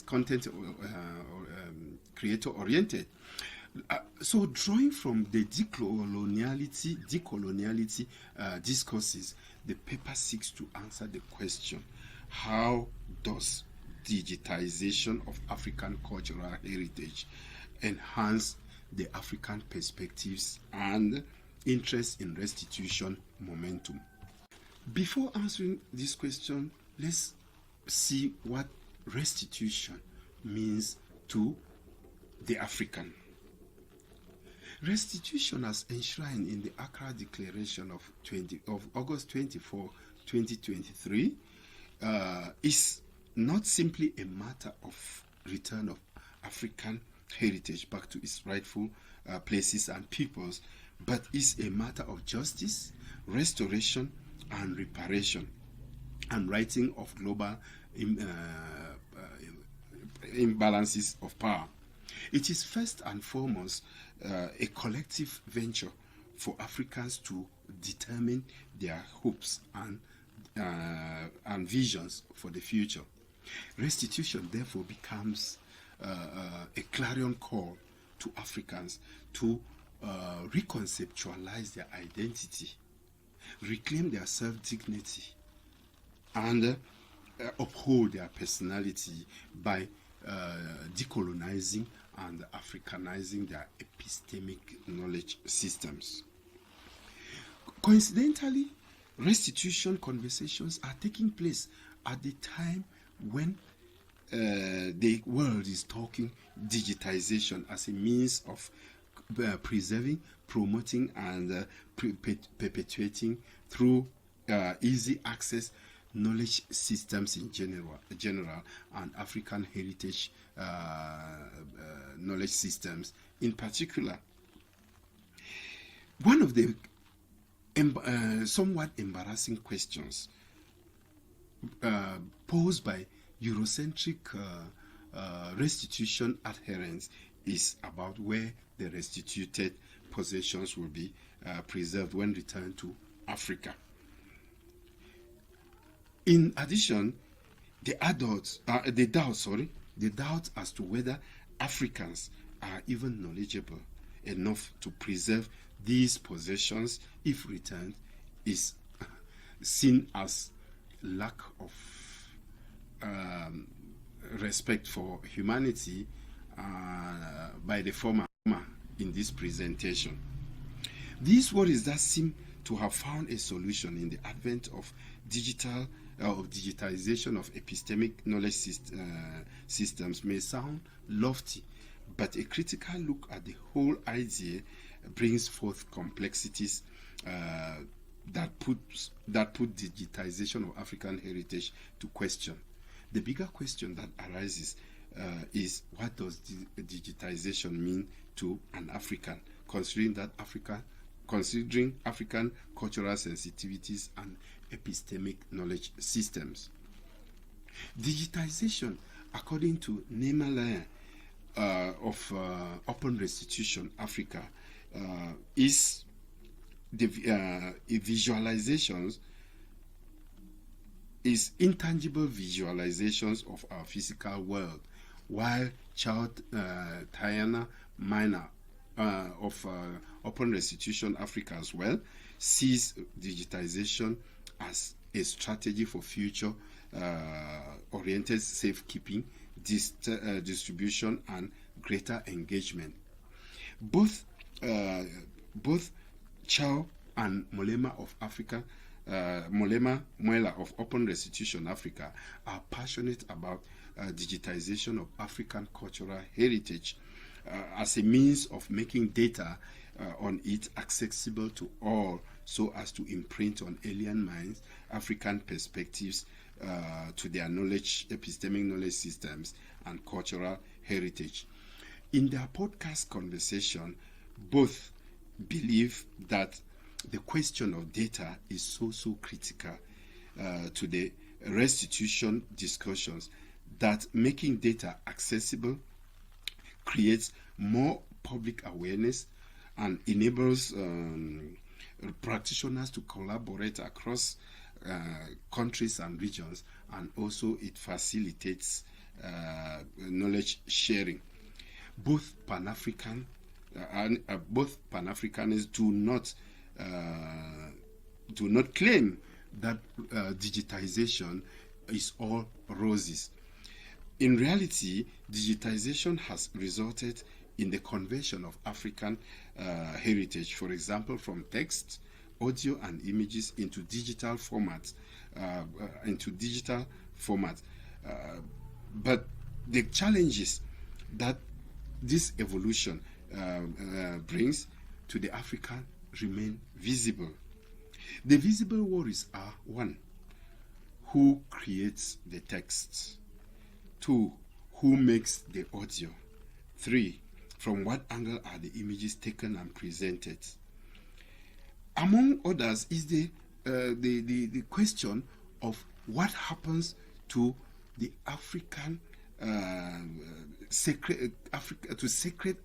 Content creator oriented. So drawing from the decoloniality discourses, the paper seeks to answer the question: how does digitization of African cultural heritage enhance the African perspectives and interest in restitution momentum? Before answering this question, let's see what restitution means to the African. Restitution, as enshrined in the Accra Declaration of August 24, 2023, is not simply a matter of return of African heritage back to its rightful places and peoples, but is a matter of justice, restoration, and reparation, and righting of global imbalances of power. It is first and foremost a collective venture for Africans to determine their hopes and visions for the future. Restitution therefore becomes a clarion call to Africans to reconceptualize their identity, reclaim their self-dignity, and uphold their personality by decolonizing and Africanizing their epistemic knowledge systems. Coincidentally, restitution conversations are taking place at the time when the world is talking digitization as a means of preserving, promoting, and perpetuating through easy access knowledge systems in general and African heritage knowledge systems in particular. One of the somewhat embarrassing questions posed by Eurocentric restitution adherents is about where the restituted possessions will be preserved when returned to Africa. In addition, the doubt as to whether Africans are even knowledgeable enough to preserve these possessions if returned is seen as lack of respect for humanity by the former in this presentation. These worries that seem to have found a solution in the advent of digitization of epistemic knowledge systems may sound lofty, but a critical look at the whole idea brings forth complexities that put digitization of African heritage to question. The bigger question that arises is, what does digitization mean to an African, considering African cultural sensitivities and epistemic knowledge systems? Digitization, according to Neema of Open Restitution Africa, is the visualizations is intangible visualizations of our physical world, while Tiana Minor of Open Restitution Africa as well sees digitization as a strategy for future oriented safekeeping, distribution, and greater engagement. Both Chow and Molema of Africa, Mwela of Open Restitution Africa, are passionate about digitization of African cultural heritage as a means of making data on it accessible to all, so as to imprint on alien minds African perspectives to their knowledge, epistemic knowledge systems, and cultural heritage. In their podcast conversation, both believe that the question of data is so critical to the restitution discussions that making data accessible creates more public awareness and enables practitioners to collaborate across countries and regions, and also it facilitates knowledge sharing. Both Pan-Africanists do not claim that digitization is all roses. In reality, digitization has resulted in the conversion of African heritage, for example, from text, audio, and images into digital formats. But the challenges that this evolution brings to the African remain visible. The visible worries are: 1, who creates the text? 2, who makes the audio? 3, from what angle are the images taken and presented? Among others is the question of what happens to the African sacred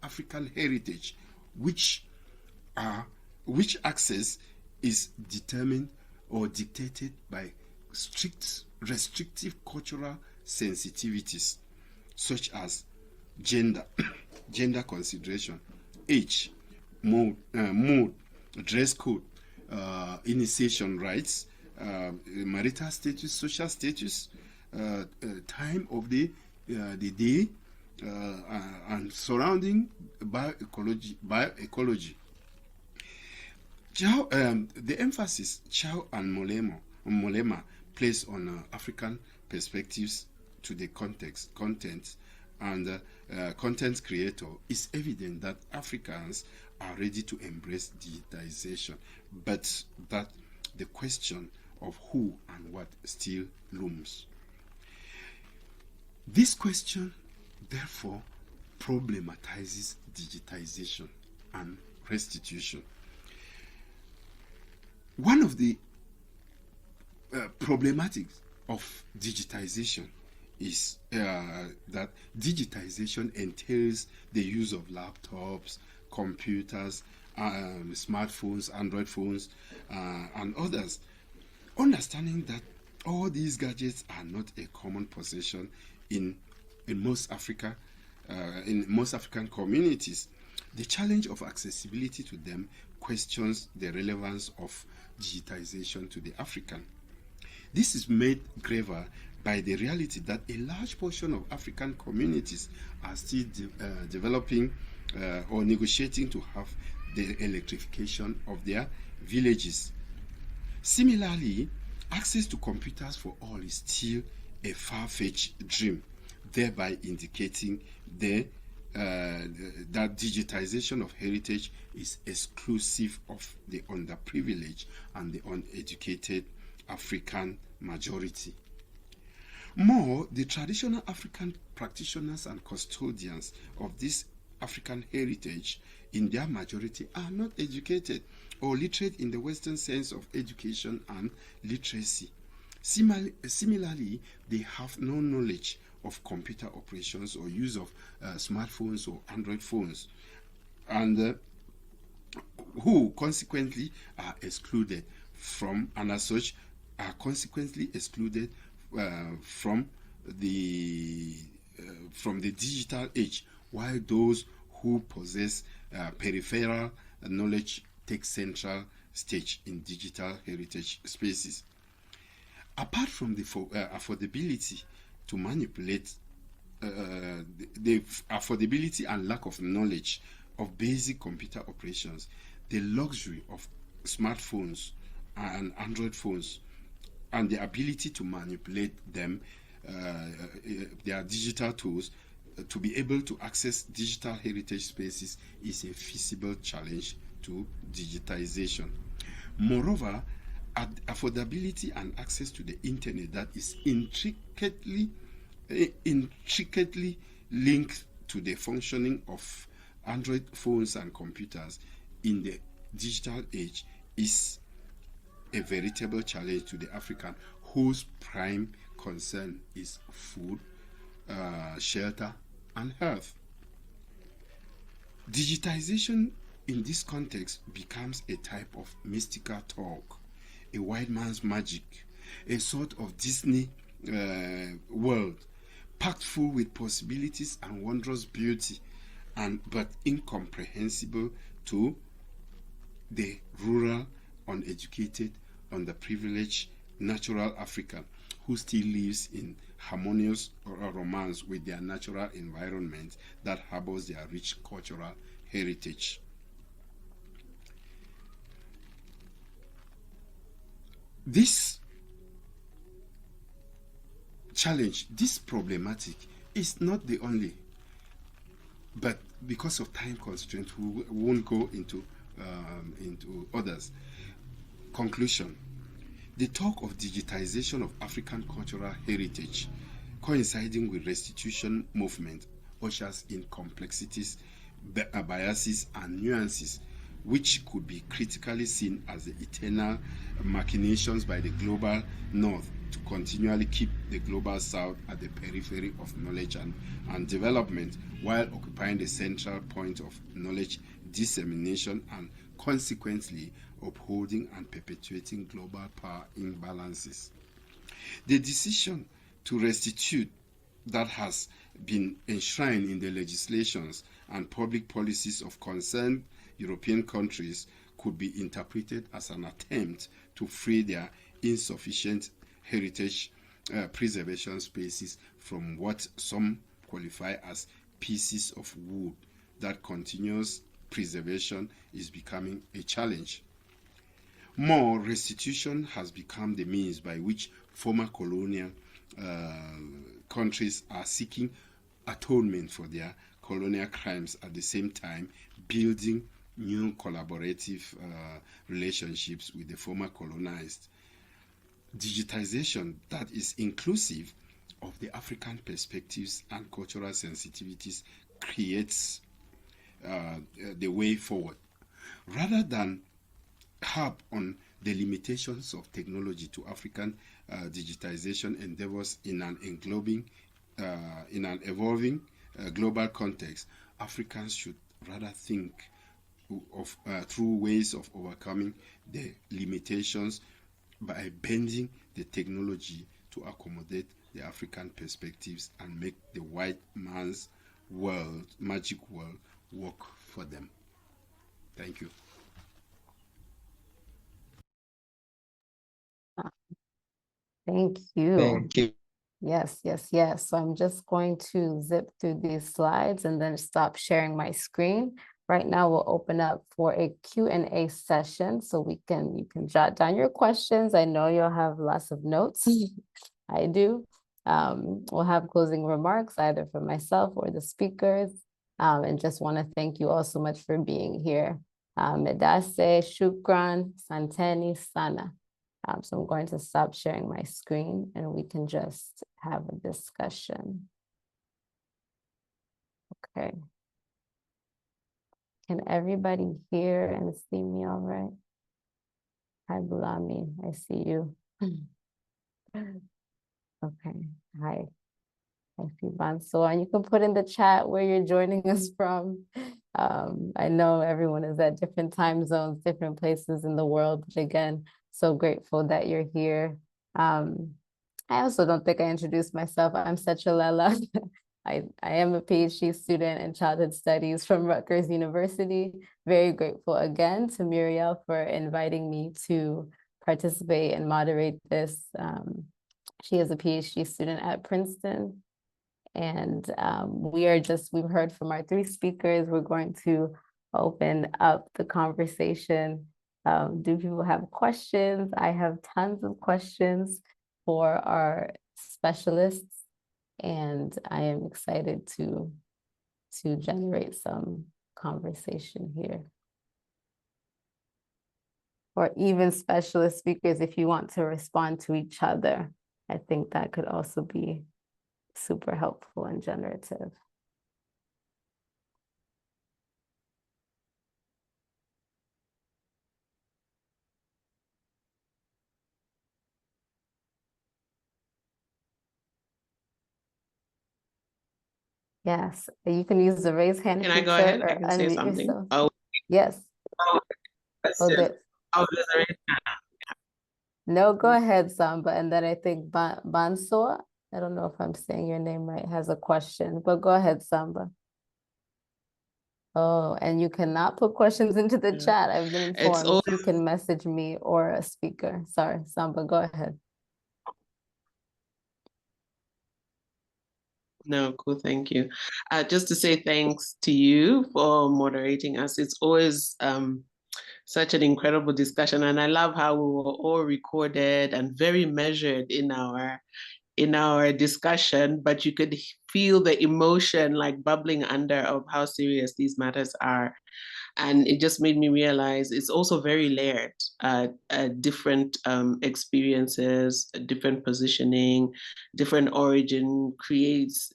African heritage, which access is determined or dictated by strict restrictive cultural sensitivities such as gender consideration, age, mood, dress code, initiation rites, marital status, social status, time of the day, and surrounding bioecology. The emphasis Chow and Molema place on African perspectives to the content and content creator is evident that Africans are ready to embrace digitization, but that the question of who and what still looms. This question, therefore, problematizes digitization and restitution. One of the problematics of digitization is that digitization entails the use of laptops, computers, smartphones, Android phones, and others. Understanding that all these gadgets are not a common possession in most African communities, the challenge of accessibility to them questions the relevance of digitization to the African. This is made graver by the reality that a large portion of African communities are still developing or negotiating to have the electrification of their villages. Similarly, access to computers for all is still a far-fetched dream, thereby indicating that digitization of heritage is exclusive of the underprivileged and the uneducated African majority. More, the traditional African practitioners and custodians of this African heritage, in their majority, are not educated or literate in the Western sense of education and literacy. Similarly, they have no knowledge of computer operations or use of smartphones or Android phones, and who consequently are excluded from, and as such, are consequently excluded from the digital age, while those who possess peripheral knowledge take central stage in digital heritage spaces. Apart from the affordability to manipulate, the affordability and lack of knowledge of basic computer operations, the luxury of smartphones and Android phones, and the ability to manipulate them, their digital tools, to be able to access digital heritage spaces is a feasible challenge to digitization. Moreover, affordability and access to the internet that is intricately linked to the functioning of Android phones and computers in the digital age is a veritable challenge to the African, whose prime concern is food, shelter, and health. Digitization in this context becomes a type of mystical talk, a white man's magic, a sort of Disney world, packed full with possibilities and wondrous beauty, but incomprehensible to the rural, uneducated, underprivileged, natural African who still lives in harmonious romance with their natural environment that harbors their rich cultural heritage. This challenge, this problematic, is not the only, but because of time constraints, we won't go into others. Conclusion: the talk of digitization of African cultural heritage, coinciding with restitution movement, ushers in complexities, biases, and nuances which could be critically seen as the eternal machinations by the global North to continually keep the global South at the periphery of knowledge and development, while occupying the central point of knowledge dissemination and consequently upholding and perpetuating global power imbalances. The decision to restitute that has been enshrined in the legislations and public policies of concerned European countries could be interpreted as an attempt to free their insufficient heritage preservation spaces from what some qualify as pieces of wood that continuous preservation is becoming a challenge. More, restitution has become the means by which former colonial countries are seeking atonement for their colonial crimes, at the same time building new collaborative relationships with the former colonized. Digitization that is inclusive of the African perspectives and cultural sensitivities creates the way forward. Rather than harp on the limitations of technology to African digitization endeavors in an evolving global context, Africans should rather think of through ways of overcoming the limitations by bending the technology to accommodate the African perspectives and make the white man's world, magic world, work for them. Thank you. Thank you. Thank you. Yes, yes, yes. So I'm just going to zip through these slides and then stop sharing my screen. Right now, we'll open up for a Q&A session so you can jot down your questions. I know you'll have lots of notes. I do. We'll have closing remarks either from myself or the speakers. And just want to thank you all so much for being here. Medase, Shukran, Santeni, Sana. So I'm going to stop sharing my screen and we can just have a discussion. Okay. Can everybody hear and see me all right? Hi, Bulami, I see you. Okay, hi. I see Banso, and you can put in the chat where you're joining us from. I know everyone is at different time zones, different places in the world, but again, so grateful that you're here. I also don't think I introduced myself. I'm Sechalela. I am a PhD student in childhood studies from Rutgers University. Very grateful again to Muriel for inviting me to participate and moderate this. She is a PhD student at Princeton. And we've heard from our three speakers. We're going to open up the conversation. Do people have questions? I have tons of questions for our specialists, and I am excited to generate some conversation here. Or even specialist speakers, if you want to respond to each other, I think that could also be super helpful and generative. Yes, you can use the raise hand Can feature I go ahead? or I can say unmute something. yourself. Oh, Yes. oh, Oh, there. No, go ahead, Samba. And then I think Banso, I don't know if I'm saying your name right, has a question, but go ahead, Samba. Oh, and you cannot put questions into the chat. I've been informed. You can message me or a speaker. Sorry, Samba, go ahead. No, cool, thank you. Just to say thanks to you for moderating us. It's always such an incredible discussion, and I love how we were all recorded and very measured in our discussion, but you could feel the emotion like bubbling under of how serious these matters are. And it just made me realize it's also very layered, different experiences, different positioning, different origin creates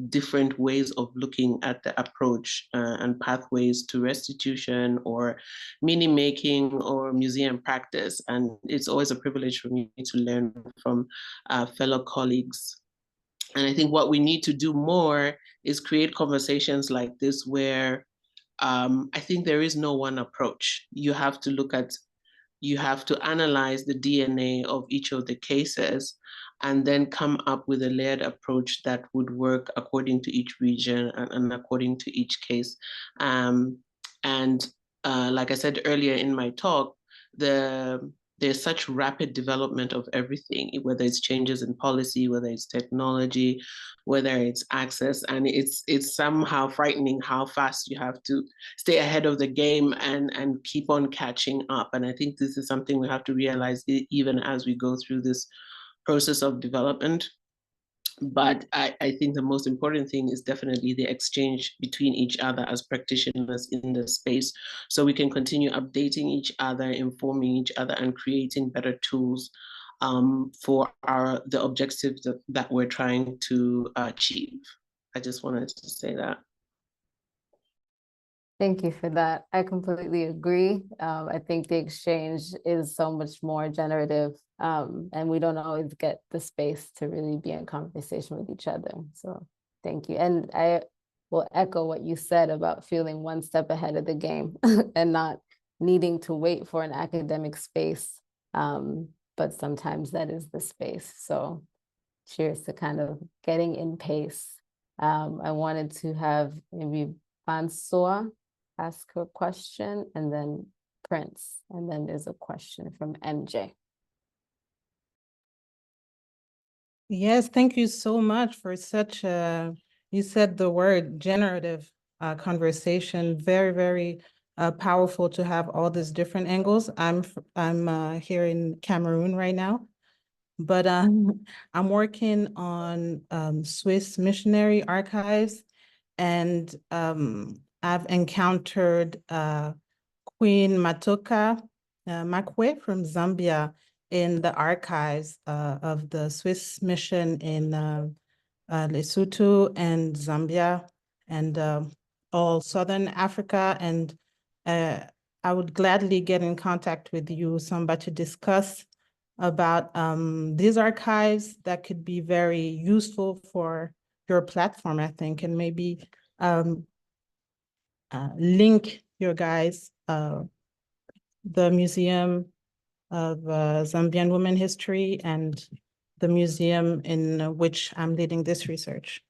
different ways of looking at the approach and pathways to restitution or meaning making or museum practice. And it's always a privilege for me to learn from fellow colleagues. And I think what we need to do more is create conversations like this where I think there is no one approach. You have to analyze the DNA of each of the cases and then come up with a layered approach that would work according to each region and according to each case. Like I said earlier in my talk, there's such rapid development of everything, whether it's changes in policy, whether it's technology, whether it's access, and it's somehow frightening how fast you have to stay ahead of the game and keep on catching up. And I think this is something we have to realize even as we go through this process of development. But I think the most important thing is definitely the exchange between each other as practitioners in the space, so we can continue updating each other, informing each other, and creating better tools for the objectives that we're trying to achieve. I just wanted to say that. Thank you for that. I completely agree. I think the exchange is so much more generative, and we don't always get the space to really be in conversation with each other. So thank you. And I will echo what you said about feeling one step ahead of the game and not needing to wait for an academic space. But sometimes that is the space. So cheers to kind of getting in pace. I wanted to have maybe Francois ask her question, and then Prince, and then there's a question from MJ. Yes, thank you so much for such a, you said the word generative conversation, very, very powerful to have all these different angles. I'm here in Cameroon right now, but I'm working on Swiss missionary archives, and I've encountered Queen Matoka Makwe from Zambia in the archives of the Swiss mission in Lesotho and Zambia and all Southern Africa. And I would gladly get in contact with you, Samba, to discuss about these archives that could be very useful for your platform, I think, and maybe link your guys, the Museum of Zambian Women History and the museum in which I'm leading this research.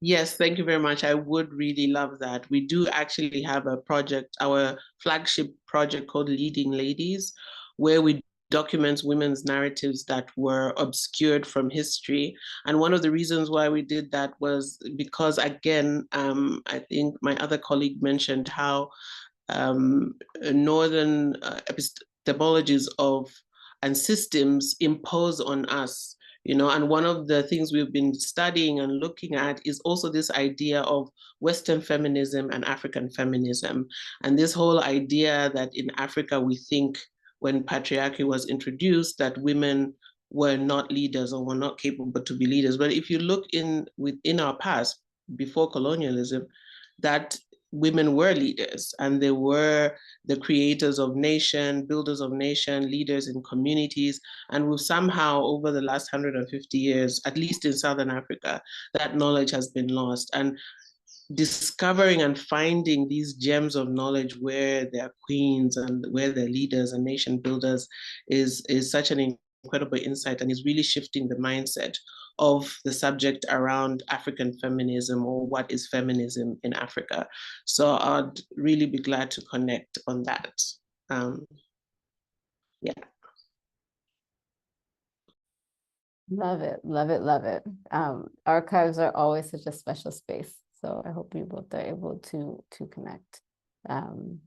Yes, thank you very much. I would really love that. We do actually have a project, our flagship project called Leading Ladies, where we document women's narratives that were obscured from history. And one of the reasons why we did that was because, again, I think my other colleague mentioned how northern epistemologies of and systems impose on us, you know, and one of the things we've been studying and looking at is also this idea of Western feminism and African feminism, and this whole idea that in Africa we think when patriarchy was introduced that women were not leaders or were not capable to be leaders. But if you look within our past, before colonialism, that women were leaders, and they were the creators of nation, builders of nation, leaders in communities. And we've somehow, over the last 150 years, at least in Southern Africa, that knowledge has been lost. And discovering and finding these gems of knowledge where they're queens and where they're leaders and nation builders is such an incredible insight, and is really shifting the mindset of the subject around African feminism, or what is feminism in Africa. So I'd really be glad to connect on that. Yeah. Love it, love it, love it. Archives are always such a special space. So I hope you both are able to connect. And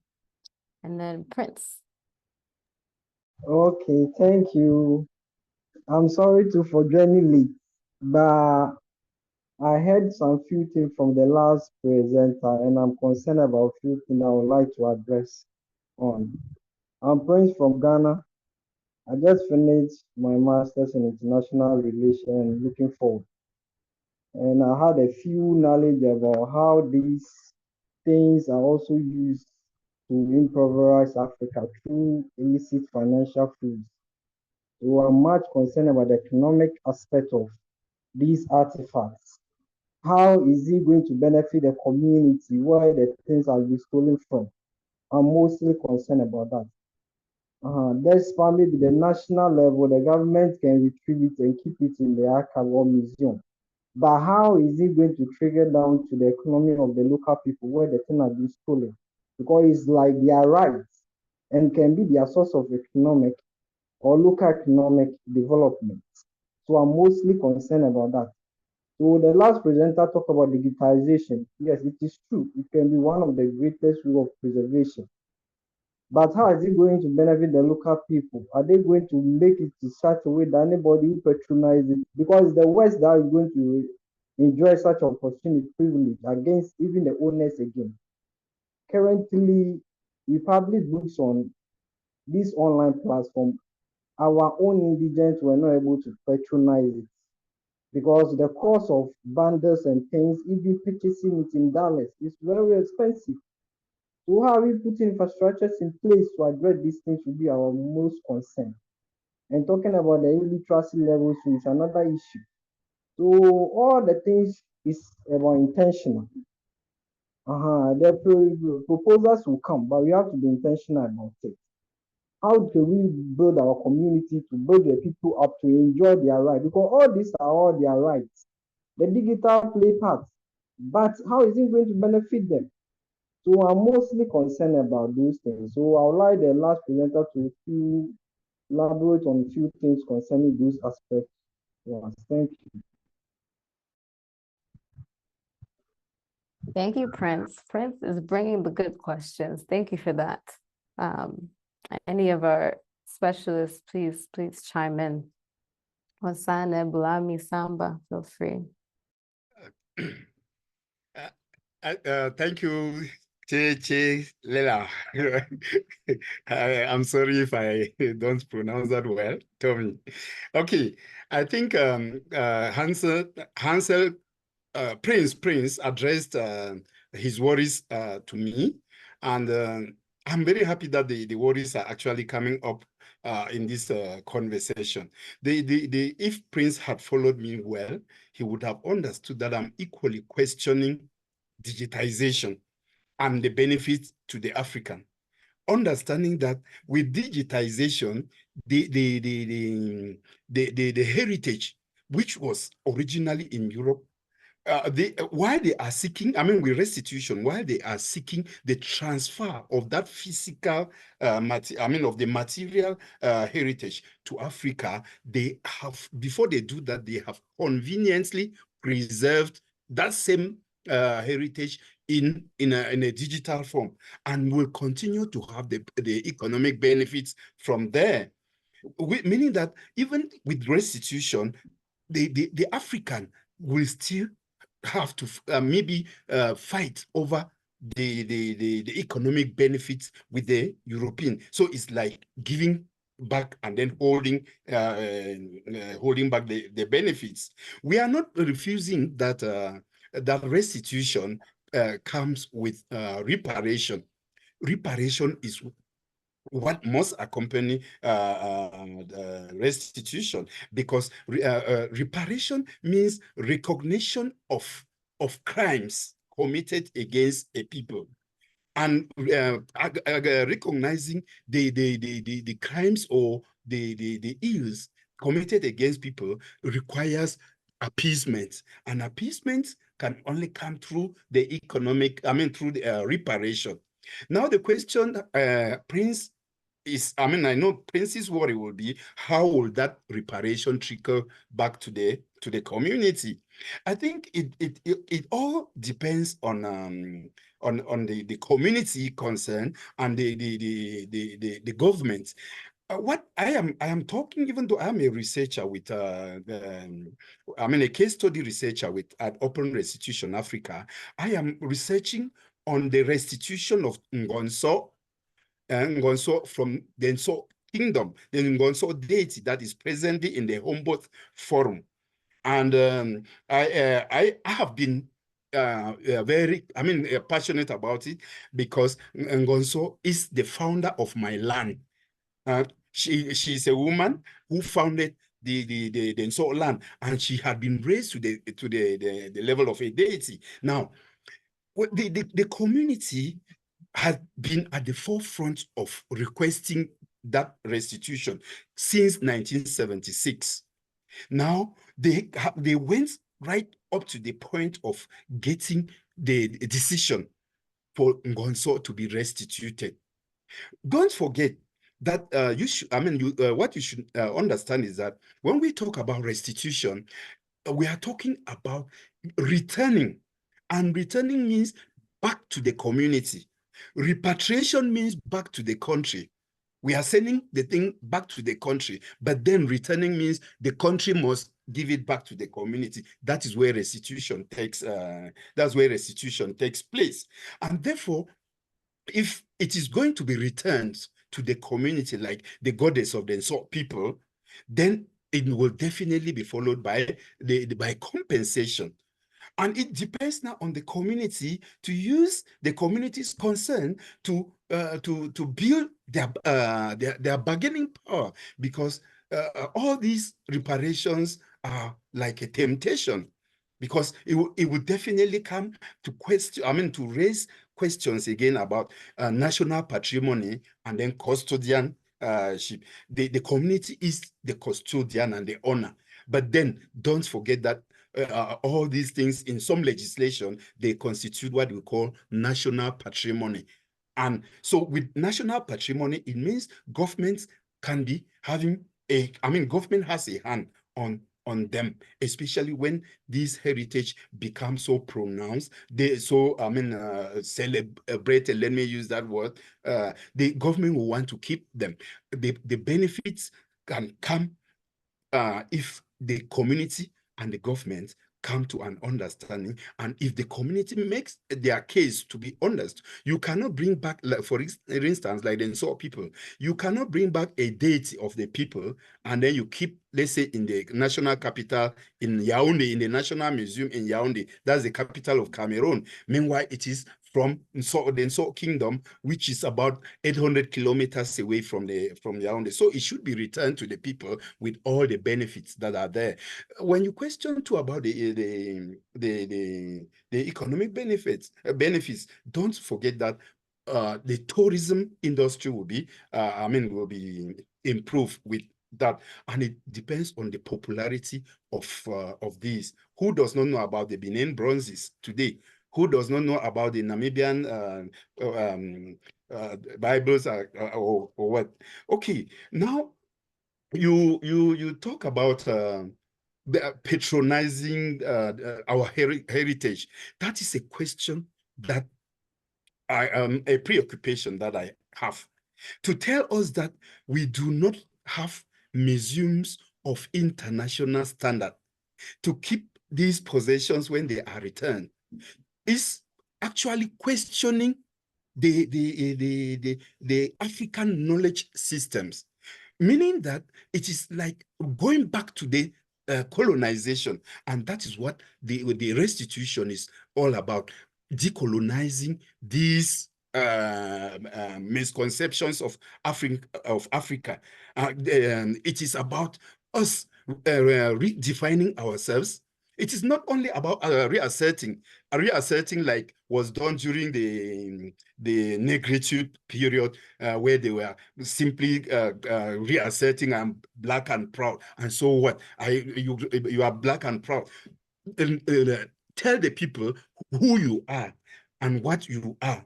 then Prince. Okay, thank you. I'm sorry for joining late, but I heard some few things from the last presenter, and I'm concerned about a few things I would like to address on. I'm Prince from Ghana. I just finished my master's in international relations, looking forward. And I had a few knowledge about how these things are also used to improvise Africa through illicit financial flows. We are much concerned about the economic aspect of these artifacts. How is it going to benefit the community where the things are being stolen from? I'm mostly concerned about that. That's probably the national level, the government can retrieve it and keep it in the archive or museum. But how is it going to trigger down to the economy of the local people where the thing are being stolen? Because it's like their rights and can be their source of economic or local economic development. So I'm mostly concerned about that. So the last presenter talked about digitization. Yes, it is true. It can be one of the greatest way of preservation. But how is it going to benefit the local people? Are they going to make it in such a way that anybody who patronizes it? Because the West that is going to enjoy such opportunity privilege against even the owners again. Currently, we publish books on this online platform. Our own indigents were not able to patronize it. because the cost of bundles and things, even purchasing it in dollars, is very expensive. So how we put infrastructures in place to address these things will be our most concern. And talking about the illiteracy levels is another issue. So all the things is about intentional. The proposals will come, but we have to be intentional about it. How can we build our community to build the people up to enjoy their rights? Because all these are all their rights. The digital play part, but how is it going to benefit them? So I'm mostly concerned about those things. So I would like the last presenter to elaborate on a few things concerning those aspects. Yes, thank you. Thank you, Prince. Prince is bringing the good questions. Thank you for that. Any of our specialists, please chime in. Wasane, Bulami, Samba, feel free. Thank you, Che Lela. I'm sorry if I don't pronounce that well, Tommy. Okay, I think Hansel Prince addressed his worries to me, and I'm very happy that the worries are actually coming up in this conversation. If Prince had followed me well, he would have understood that I'm equally questioning digitization and the benefits to the African. Understanding that with digitization, the heritage, which was originally in Europe, while they are seeking, I mean, with restitution, while they are seeking the transfer of that physical, of the material heritage to Africa, they have, before they do that, they have conveniently preserved that same heritage in a digital form, and will continue to have the economic benefits from there. Meaning that even with restitution, the African will still have to maybe fight over the economic benefits with the European. So it's like giving back and then holding back the benefits. We are not refusing that that restitution comes with reparation. Reparation is what must accompany restitution, because reparation means recognition of crimes committed against a people, and recognizing the crimes or the ills committed against people requires appeasement, and appeasement can only come through the economic, through the reparation. Now the question, Prince, is, I know Prince's worry will be, how will that reparation trickle back to the community? I think it all depends on the community concerned and the government. What I am talking, even though I'm a researcher with a case study researcher at Open Restitution Africa, I am researching on the restitution of Ngonso from the Ngonso kingdom, the Ngonso deity that is presently in the Humboldt Forum. And I have been very, passionate about it, because Ngonso is the founder of my land. She's a woman who founded the Ngonso land, and she had been raised to the level of a deity. Now, the community has been at the forefront of requesting that restitution since 1976. Now, they went right up to the point of getting the decision for Ngonso to be restituted. Don't forget that what you should understand is that when we talk about restitution, we are talking about returning, and returning means back to the community. Repatriation means back to the country. We are sending the thing back to the country, but then returning means the country must give it back to the community. That is where restitution takes. That's where restitution takes place, and therefore, if it is going to be returned to the community, like the goddess of the Nsot people, then it will definitely be followed by by compensation. And it depends now on the community to use the community's concern to build their bargaining power, because all these reparations are like a temptation, because it will definitely come to question, I mean, to raise questions again about national patrimony and then custodianship. The community is the custodian and the owner. But then don't forget that all these things in some legislation, they constitute what we call national patrimony. And so with national patrimony, it means governments can be having government has a hand on them, especially when this heritage becomes so pronounced, celebrated, let me use that word. The government will want to keep them. The benefits can come if the community and the government come to an understanding, and if the community makes their case to be honest. You cannot bring back, like for instance, like the Nsor people, you cannot bring back a deity of the people and then you keep, let's say, in the national capital in Yaoundé, in the National Museum in Yaoundé. That's the capital of Cameroon. Meanwhile, it is from the Nsor Kingdom, which is about 800 kilometers away from Yaoundé. So it should be returned to the people with all the benefits that are there. When you question too about the economic benefits, don't forget that the tourism industry will be improved with that, and it depends on the popularity of these. Who does not know about the Benin bronzes today? Who does not know about the Namibian Bibles or what? Okay, now you talk about patronizing our heritage. That is a question that a preoccupation that I have, to tell us that we do not have museums of international standard to keep these possessions when they are returned, is actually questioning the African knowledge systems, meaning that it is like going back to the colonization, and that is what the restitution is all about, decolonizing these misconceptions of Africa. It is about us redefining ourselves. It is not only about reasserting like was done during the negritude period, where they were simply reasserting, I'm black and proud, and so what? You are black and proud. Tell the people who you are and what you are.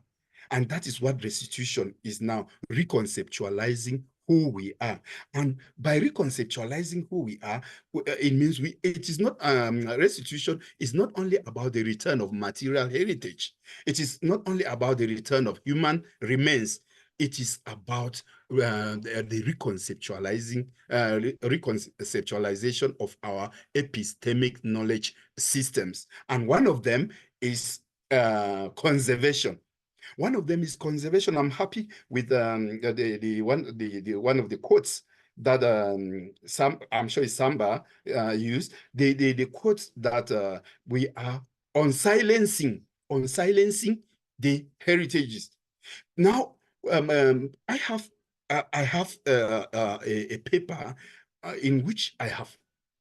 And that is what restitution is now, reconceptualizing who we are. And by reconceptualizing who we are, it means it is not, restitution is not only about the return of material heritage. It is not only about the return of human remains. It is about the reconceptualization of our epistemic knowledge systems. And one of them is conservation. One of them is conservation. I'm happy with one of the quotes that I'm sure it's Samba used. The quotes that we are on silencing the heritages. Now, I have a paper in which I'm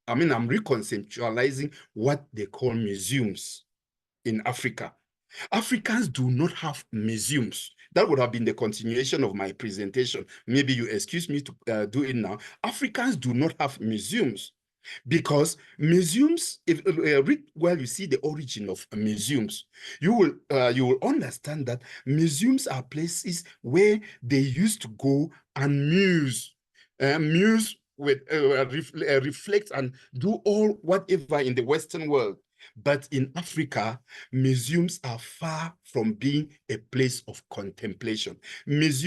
reconceptualizing what they call museums in Africa. Africans do not have museums. That would have been the continuation of my presentation. Maybe you excuse me to do it now. Africans do not have museums, because museums, if read well, you see the origin of museums. You will understand that museums are places where they used to go and muse with reflect and do all whatever in the Western world. But in Africa, museums are far from being a place of contemplation. What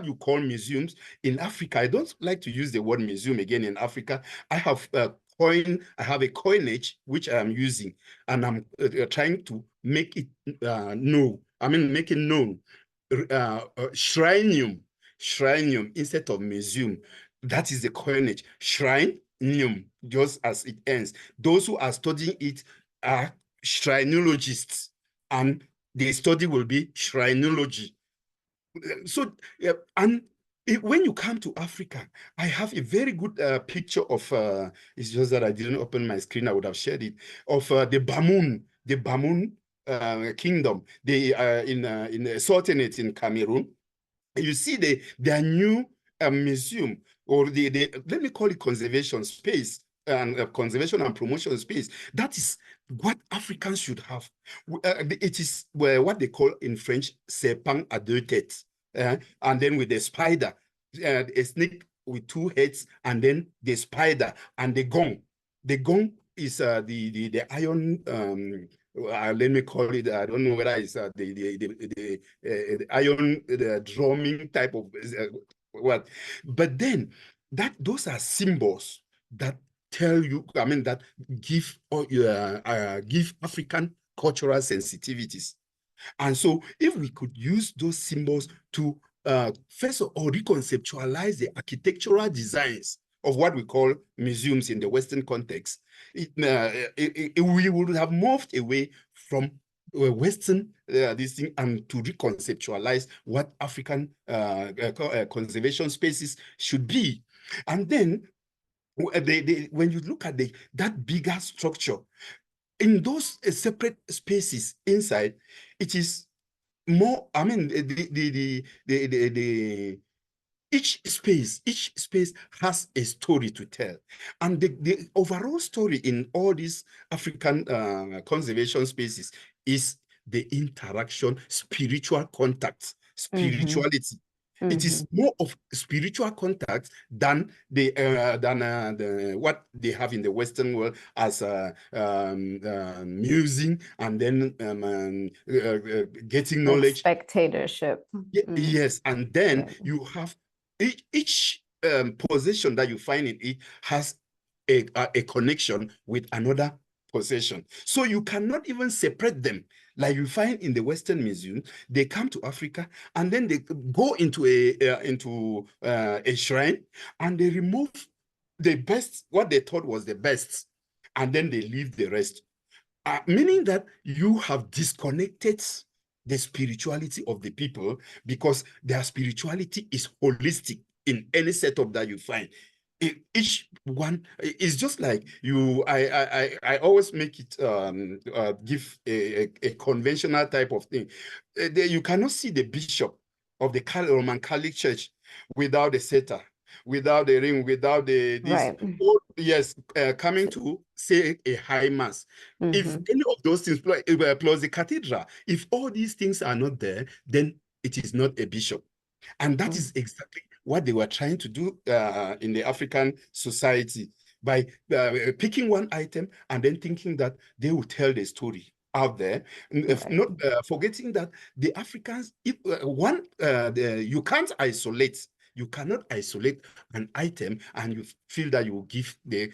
you call museums in Africa, I don't like to use the word museum again in Africa. I have a coinage which I am using, and I'm trying to make it known. Make it known. Shrinium instead of museum. That is the coinage. Shrine, nium, just as it ends. Those who are studying it are shrinologists, and the study will be shrinology. So, and when you come to Africa, I have a very good picture of, it's just that I didn't open my screen, I would have shared it, of the Bamoun kingdom, in the Sultanate in Cameroon. You see their new museum, or let me call it conservation space, and conservation and promotion space. That is what Africans should have. It is what they call in French serpent à deux têtes, and then with the spider, a snake with two heads, and then the spider and the gong. The gong is the iron, let me call it, I don't know whether it's the iron, the drumming type of what, but then those are symbols that tell you, I mean, that give give African cultural sensitivities. And so if we could use those symbols to first of all reconceptualize the architectural designs of what we call museums in the Western context, we would have moved away from Western this thing, and to reconceptualize what African conservation spaces should be. And then when you look at that bigger structure, in those separate spaces inside, it is more, I mean, each space has a story to tell. And the overall story in all these African conservation spaces is the interaction, spiritual contact, spirituality. It is more of spiritual contact than what they have in the Western world as musing, and then getting Like knowledge. spectatorship. Yes, and then you have each possession that you find in it has a connection with another possession. So you cannot even separate them. Like you find in the Western Museum, they come to Africa and then they go into a shrine, and they remove the best, what they thought was the best, and then they leave the rest. Meaning that you have disconnected the spirituality of the people, because their spirituality is holistic in any setup that you find. Each one is just like you. I always make it give a conventional type of thing. You cannot see the bishop of the Roman Catholic Church without the setter, without the ring, without this. Right. Yes, coming to say a high mass. If any of those things, plus the cathedral, if all these things are not there, then it is not a bishop. And that is exactly what they were trying to do in the African society, by picking one item and then thinking that they will tell the story out there, not forgetting that the Africans, if you can't isolate. You cannot isolate an item and you feel that you will give the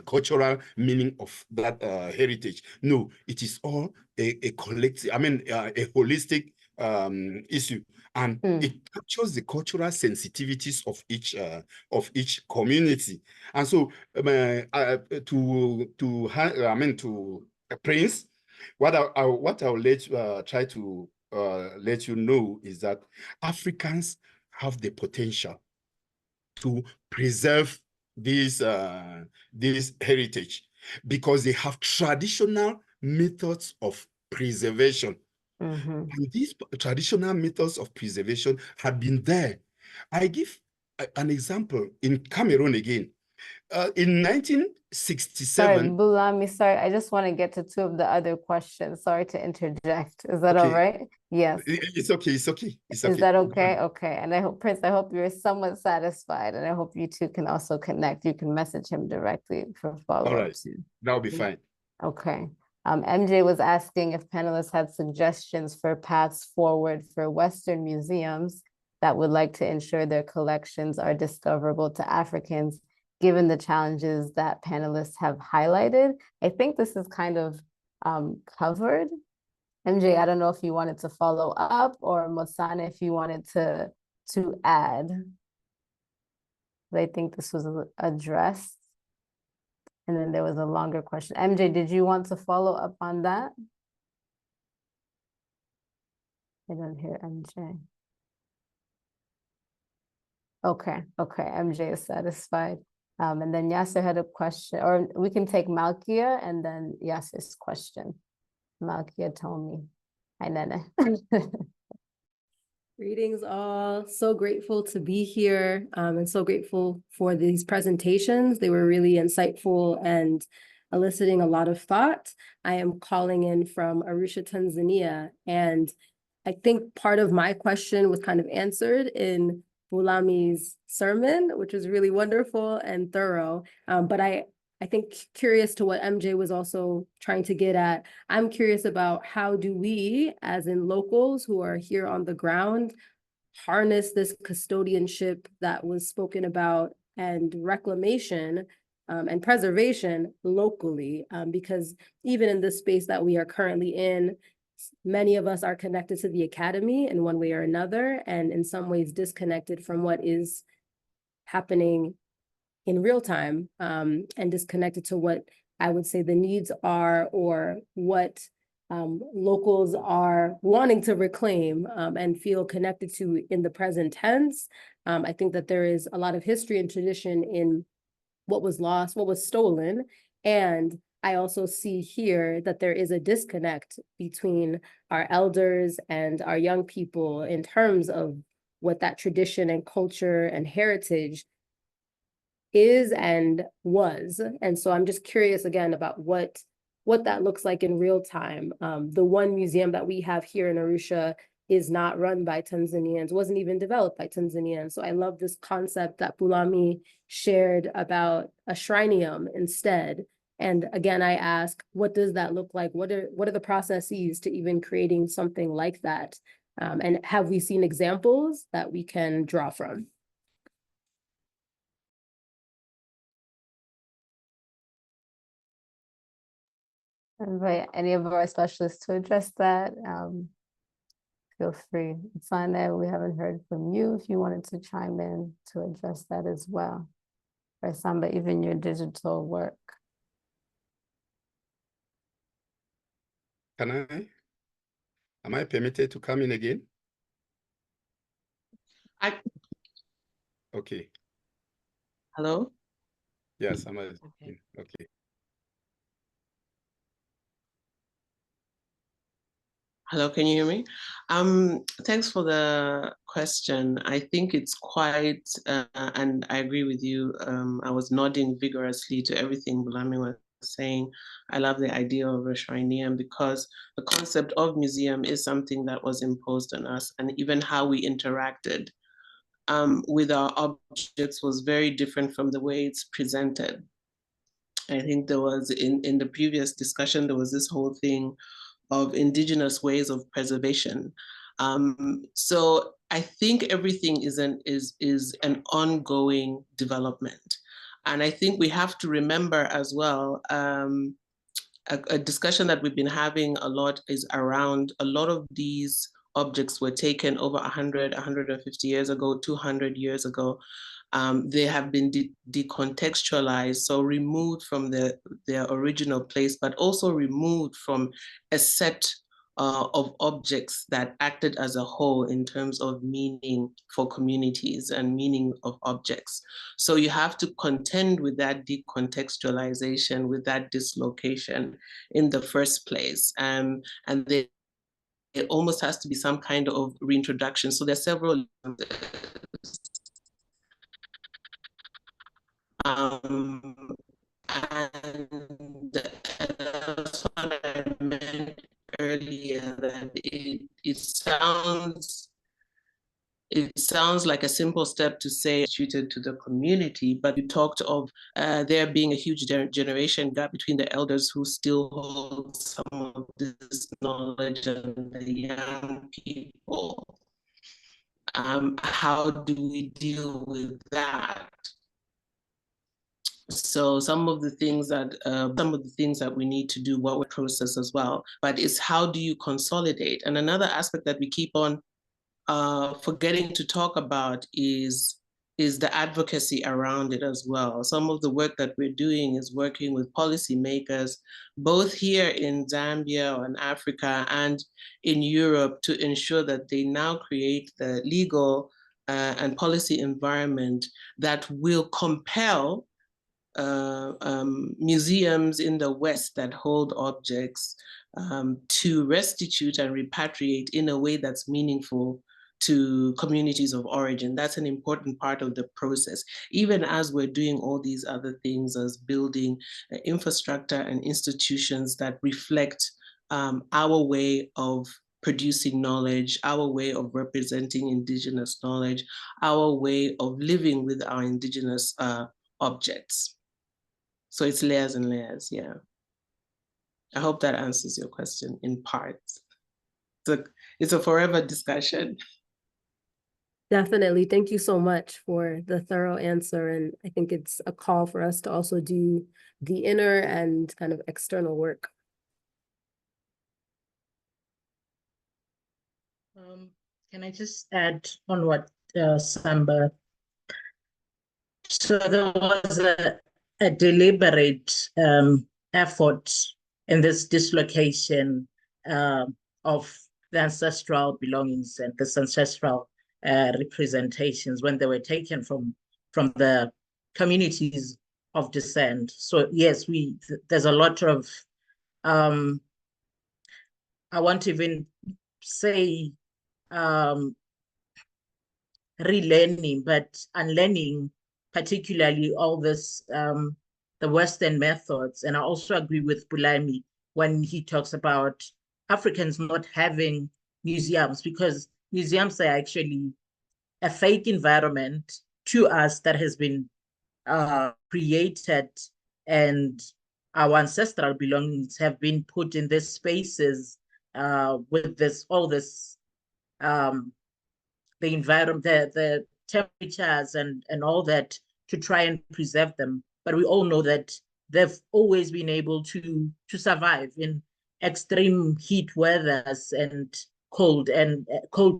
cultural meaning of that heritage. No, it is all a collective, I mean, a holistic issue, and it captures the cultural sensitivities of each community. And so, to Prince, what I'll try to let you know is that Africans have the potential to preserve this heritage, because they have traditional methods of preservation. And these traditional methods of preservation have been there. I give an example in Cameroon again. In 1967. Sorry, Bulami, sorry, I just want to get to two of the other questions. Sorry to interject. Is that all right? Yes. It's okay. It's okay. Is that okay? Okay. And I hope, Prince, I hope you're somewhat satisfied, and I hope you two can also connect. You can message him directly for follow-up. All right. Too. That'll be fine. Okay. MJ was asking if panelists had suggestions for paths forward for Western museums that would like to ensure their collections are discoverable to Africans, given the challenges that panelists have highlighted. I think this is kind of covered. MJ, I don't know if you wanted to follow up, or Mosana, if you wanted to add. I think this was addressed. And then there was a longer question. MJ, did you want to follow up on that? I don't hear MJ. Okay, MJ is satisfied. And then Yasser had a question, or we can take Malkia and then Yasser's question. Malkia told me. Hi, Nene. Greetings all. So grateful to be here and so grateful for these presentations. They were really insightful and eliciting a lot of thought. I am calling in from Arusha, Tanzania, and I think part of my question was kind of answered in Bulami's sermon, which was really wonderful and thorough. But I think curious to what MJ was also trying to get at, I'm curious about how do we, as in locals who are here on the ground, harness this custodianship that was spoken about and reclamation and preservation locally, because even in this space that we are currently in, many of us are connected to the academy in one way or another, and in some ways disconnected from what is happening in real time, and disconnected to what I would say the needs are, or what locals are wanting to reclaim and feel connected to in the present tense. I think that there is a lot of history and tradition in what was lost, what was stolen, and I also see here that there is a disconnect between our elders and our young people in terms of what that tradition and culture and heritage is and was. And so I'm just curious again about what that looks like in real time. The one museum that we have here in Arusha is not run by Tanzanians, wasn't even developed by Tanzanians. So I love this concept that Bulami shared about a shrinium instead. And again, I ask, what does that look like? What are the processes to even creating something like that? And have we seen examples that we can draw from? Invite any of our specialists to address that. Feel free. Sana, we haven't heard from you if you wanted to chime in to address that as well. Or Samba, even your digital work. Am I permitted to come in again? Okay. Hello? Yes, okay. Hello, can you hear me? Thanks for the question. I think it's quite, and I agree with you. I was nodding vigorously to everything Bulami was saying. I love the idea of a shrinium because the concept of museum is something that was imposed on us, and even how we interacted with our objects was very different from the way it's presented. I think there was, in the previous discussion, there was this whole thing of indigenous ways of preservation. So I think everything is an ongoing development. And I think we have to remember as well, a discussion that we've been having a lot is around a lot of these objects were taken over 100, 150 years ago, 200 years ago. They have been decontextualized, so removed from their original place, but also removed from a set of objects that acted as a whole in terms of meaning for communities and meaning of objects. So you have to contend with that decontextualization, with that dislocation in the first place. And it almost has to be some kind of reintroduction. So there's several and that's what I meant earlier, that it sounds like a simple step to say suited to the community, but you talked of there being a huge generation gap between the elders who still hold some of this knowledge and the young people. How do we deal with that? So some of the things that we need to do, what we process as well, but it's how do you consolidate? And another aspect that we keep on forgetting to talk about is is the advocacy around it as well. Some of the work that we're doing is working with policymakers, both here in Zambia or in Africa and in Europe, to ensure that they now create the legal and policy environment that will compel museums in the West that hold objects to restitute and repatriate in a way that's meaningful to communities of origin. That's an important part of the process, even as we're doing all these other things, as building infrastructure and institutions that reflect our way of producing knowledge, our way of representing indigenous knowledge, our way of living with our indigenous objects. So it's layers and layers, yeah. I hope that answers your question in part. It's a forever discussion. Definitely. Thank you so much for the thorough answer. And I think it's a call for us to also do the inner and kind of external work. Can I just add on what Samba? So there was a deliberate effort in this dislocation of the ancestral belongings and this ancestral representations when they were taken from the communities of descent. So yes, there's a lot of I won't even say relearning, but unlearning, particularly all this the Western methods. And I also agree with Bulami when he talks about Africans not having museums, because museums are actually a fake environment to us that has been created, and our ancestral belongings have been put in these spaces with all this the environment, the temperatures and all that, to try and preserve them. But we all know that they've always been able to survive in extreme heat weathers and cold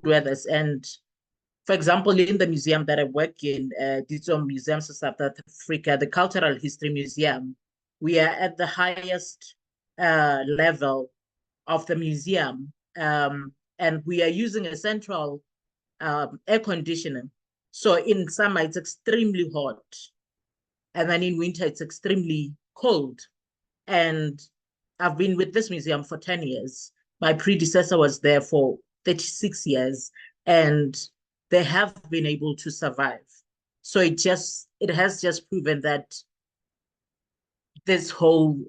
weathers. And for example, in the museum that I work in, Ditso Museums of South Africa, the Cultural History Museum, we are at the highest level of the museum, and we are using a central air conditioning. So in summer, it's extremely hot. And then in winter, it's extremely cold. And I've been with this museum for 10 years. My predecessor was there for 36 years, and they have been able to survive. So it has just proven that this whole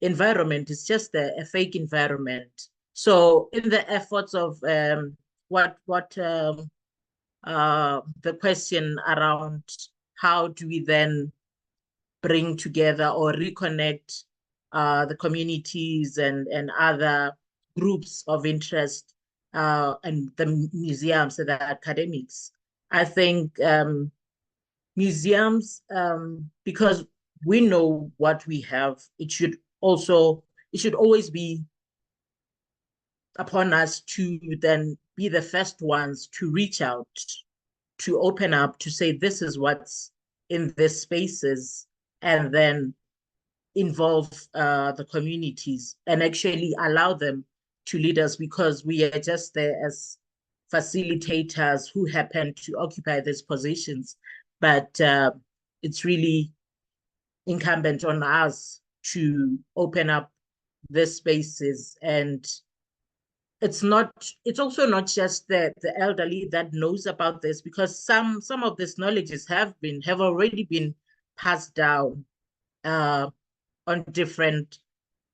environment is just a fake environment. So in the efforts of what the question around how do we then bring together or reconnect the communities and other groups of interest and the museums and the academics. I think museums, because we know what we have, it should always be upon us to then be the first ones to reach out, to open up, to say this is what's in these spaces, and then involve the communities and actually allow them to lead us, because we are just there as facilitators who happen to occupy these positions. But it's really incumbent on us to open up these spaces. And it's also not just the elderly that knows about this, because some of these knowledges have already been passed down on different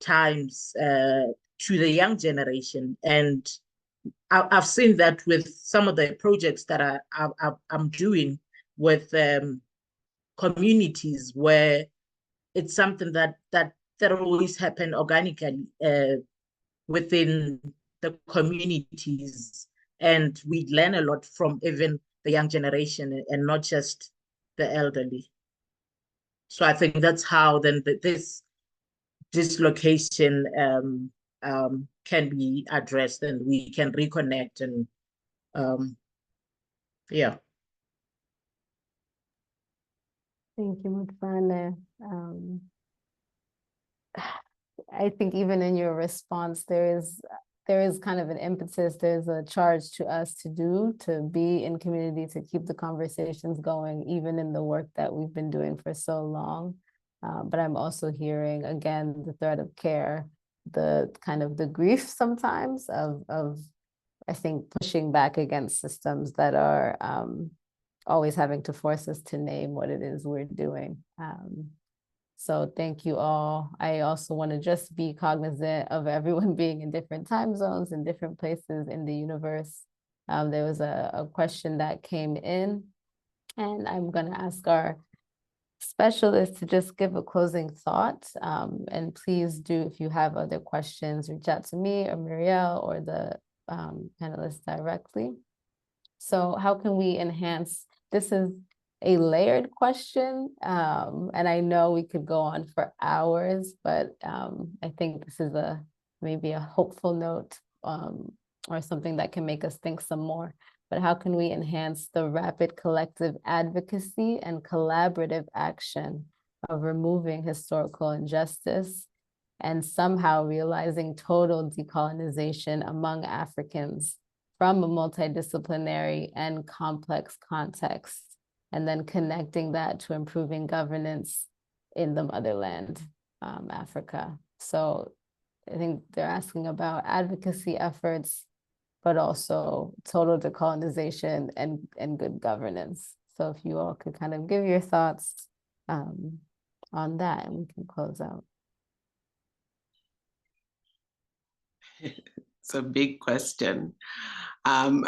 times to the young generation. And I've seen that with some of the projects that I'm doing with communities, where it's something that always happen organically within the communities, and we learn a lot from even the young generation and not just the elderly. So I think that's how then this dislocation can be addressed, and we can reconnect and yeah. Thank you, Mutfane. I think even in your response, there is kind of an impetus, there's a charge to us to be in community, to keep the conversations going, even in the work that we've been doing for so long. But I'm also hearing, again, the threat of care, the kind of the grief sometimes of I think, pushing back against systems that are always having to force us to name what it is we're doing. So thank you all. I also want to just be cognizant of everyone being in different time zones and different places in the universe. There was a question that came in, and I'm going to ask our specialist to just give a closing thought. And please do, if you have other questions, reach out to me or Muriel or the panelists directly. So how can we enhance, this is a layered question, and I know we could go on for hours, but I think this is maybe a hopeful note or something that can make us think some more. But how can we enhance the rapid collective advocacy and collaborative action of removing historical injustice and somehow realizing total decolonization among Africans from a multidisciplinary and complex context, and then connecting that to improving governance in the motherland, Africa. So I think they're asking about advocacy efforts, but also total decolonization and good governance. So if you all could kind of give your thoughts on that, and we can close out. It's a big question. And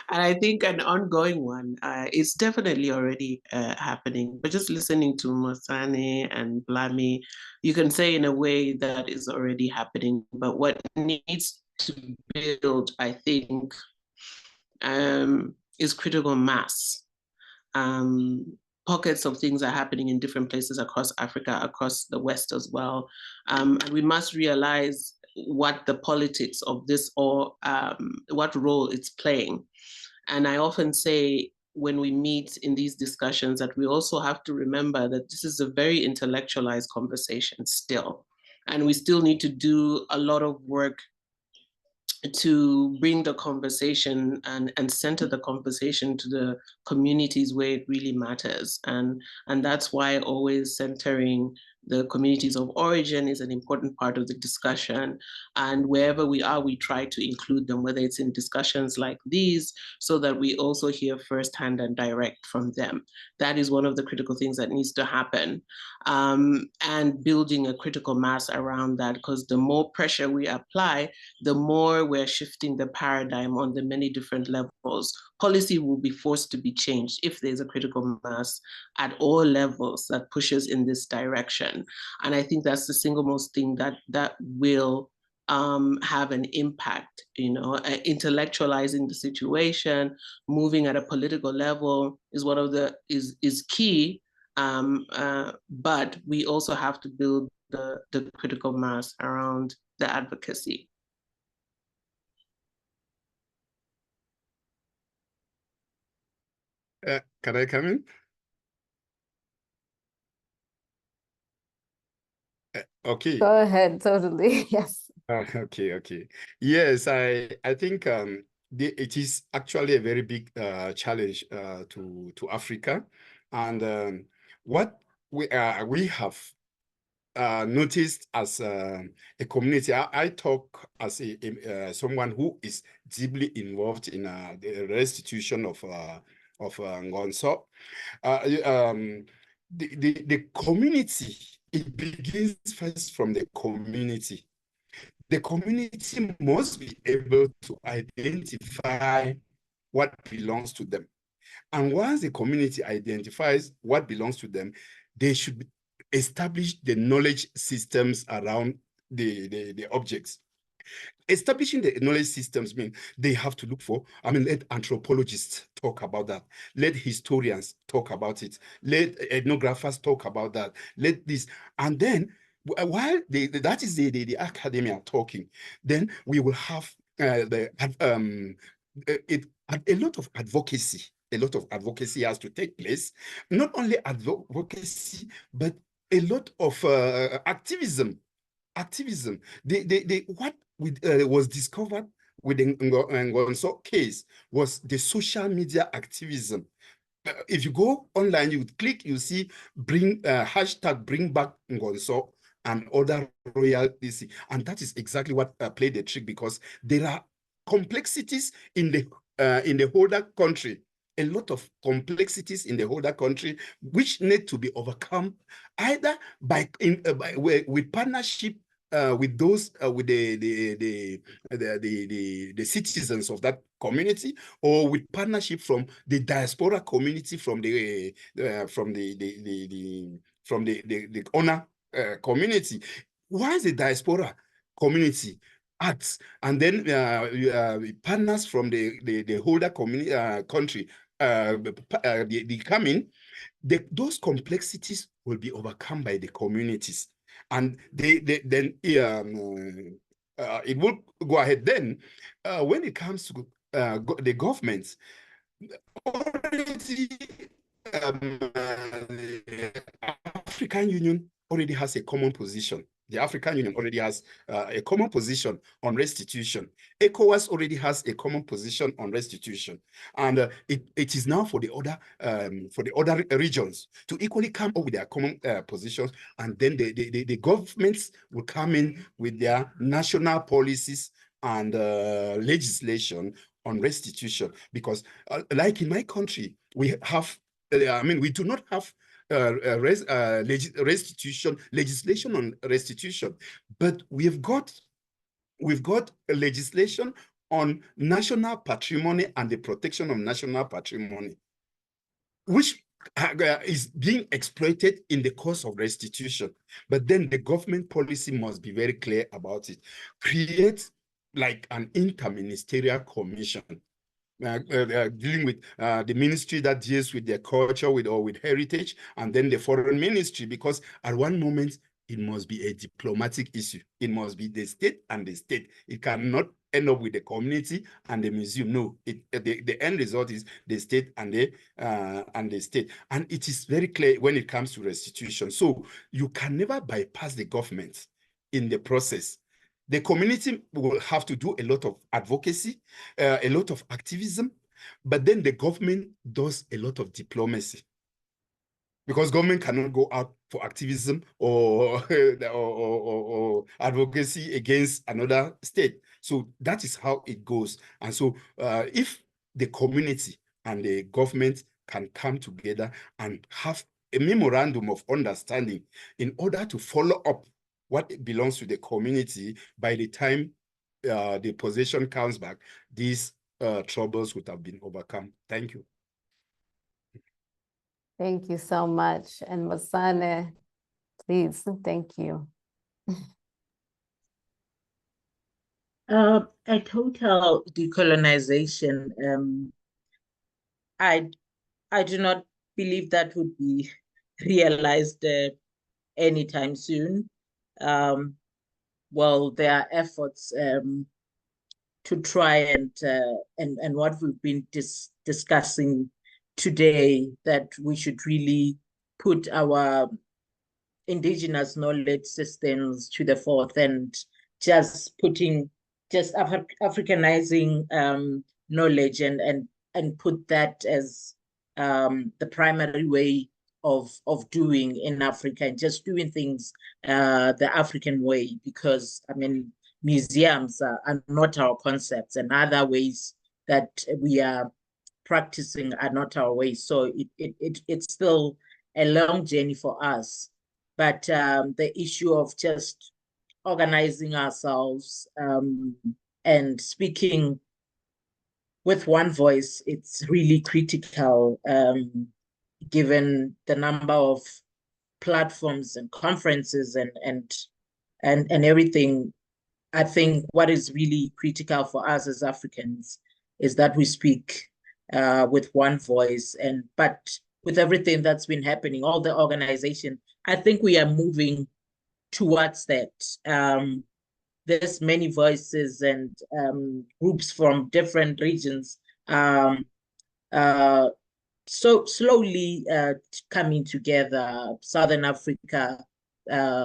I think an ongoing one. It's definitely already happening, but just listening to Mosane and Blami, you can say in a way that is already happening. But what needs to build, I think, is critical mass. Pockets of things are happening in different places across Africa, across the West as well. And we must realize what the politics of this or what role it's playing. And I often say when we meet in these discussions that we also have to remember that this is a very intellectualized conversation still. And we still need to do a lot of work to bring the conversation and center the conversation to the communities where it really matters. And that's why always centering the communities of origin is an important part of the discussion. And wherever we are, we try to include them, whether it's in discussions like these, so that we also hear firsthand and direct from them. That is one of the critical things that needs to happen. And building a critical mass around that, because the more pressure we apply, the more we're shifting the paradigm on the many different levels. Policy will be forced to be changed if there's a critical mass at all levels that pushes in this direction. And I think that's the single most thing that will have an impact, intellectualizing the situation, moving at a political level is one of the is key. But we also have to build the critical mass around the advocacy. Can I come in? Okay. Go ahead, totally, yes. Okay. Yes, I think it is actually a very big challenge to Africa, and what we have noticed as a community. I talk as someone who is deeply involved in the restitution of Ngonso. The community, it begins first from the community. The community must be able to identify what belongs to them. And once the community identifies what belongs to them, they should establish the knowledge systems around the objects. Establishing the knowledge systems means they have to look for, let anthropologists talk about that. Let historians talk about it. Let ethnographers talk about that. Let this, and then while that is the academia talking, then we will have a lot of advocacy a lot of advocacy has to take place. Not only advocacy, but a lot of activism. What was discovered with the Ngonso case was the social media activism. If you go online, you click, you see hashtag bring back Ngonso and other royal DC. And that is exactly what played the trick, because there are complexities in the holder country, a lot of complexities in the holder country, which need to be overcome either with partnership with those with the citizens of that community, or with partnership from the diaspora community, from the owner community. Once the diaspora community acts, and then partners from the holder community country they come in, those complexities will be overcome by the communities, and then it will go ahead. Then when it comes to the governments, already the African Union already has a common position. The African Union already has a common position on restitution. ECOWAS already has a common position on restitution, and it is now for the other regions to equally come up with their common positions, and then the governments will come in with their national policies and legislation on restitution. Because like in my country, we have, we do not have legislation on restitution, but we've got a legislation on national patrimony and the protection of national patrimony, which is being exploited in the course of restitution. But then the government policy must be very clear about it. Create like an interministerial commission dealing with the ministry that deals with their culture or with heritage, and then the foreign ministry, because at one moment it must be a diplomatic issue. It must be the state and the state. It cannot end up with the community and the museum. No, the end result is the state and the state. And it is very clear when it comes to restitution. So you can never bypass the government in the process. The community will have to do a lot of advocacy, a lot of activism, but then the government does a lot of diplomacy. Because government cannot go out for activism or advocacy against another state. So that is how it goes. And so if the community and the government can come together and have a memorandum of understanding in order to follow up what belongs to the community, by the time the possession comes back, these troubles would have been overcome. Thank you. Thank you so much. And Masane, please, thank you. A total decolonization, I do not believe that would be realized anytime soon. Well, there are efforts to try and what we've been discussing today, that we should really put our indigenous knowledge systems to the forth, and just Africanizing knowledge and put that as the primary way of doing in Africa, and just doing things the African way, because museums are not our concepts, and other ways that we are practicing are not our ways. So it's still a long journey for us. But the issue of just organizing ourselves and speaking with one voice, it's really critical, given the number of platforms and conferences and everything. I think what is really critical for us as Africans is that we speak with one voice. But with everything that's been happening, all the organization, I think we are moving towards that. There's many voices and groups from different regions so slowly coming together, Southern Africa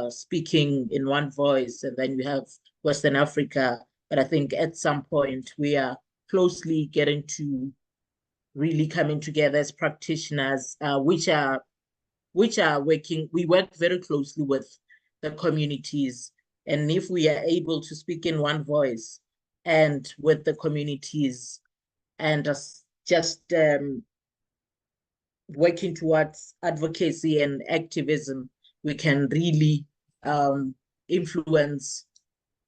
speaking in one voice, and then you have Western Africa. But I think at some point we are closely getting to really coming together as practitioners, which are working. We work very closely with the communities, and if we are able to speak in one voice and with the communities and just working towards advocacy and activism, we can really influence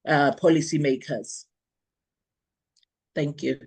policymakers. Thank you.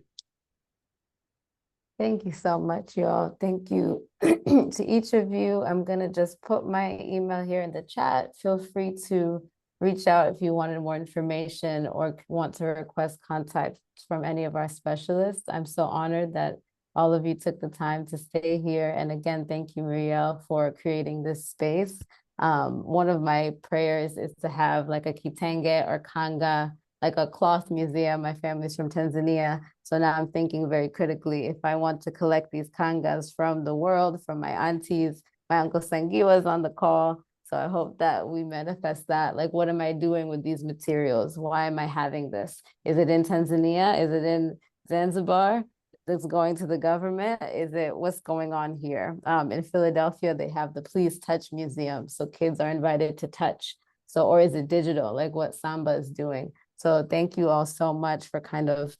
Thank you so much, y'all. Thank you to each of you. I'm going to just put my email here in the chat. Feel free to reach out if you wanted more information or want to request contact from any of our specialists. I'm so honored that all of you took the time to stay here. And again, thank you, Muriel, for creating this space. One of my prayers is to have like a kitenge or kanga, like a cloth museum. My family's from Tanzania. So now I'm thinking very critically, if I want to collect these kangas from the world, from my aunties, my uncle Sangiwa is on the call. So I hope that we manifest that. Like, what am I doing with these materials? Why am I having this? Is it in Tanzania? Is it in Zanzibar? That's going to the government? Is it what's going on here? In Philadelphia, they have the Please Touch Museum. So kids are invited to touch. So, or is it digital, like what Samba is doing? So thank you all so much for kind of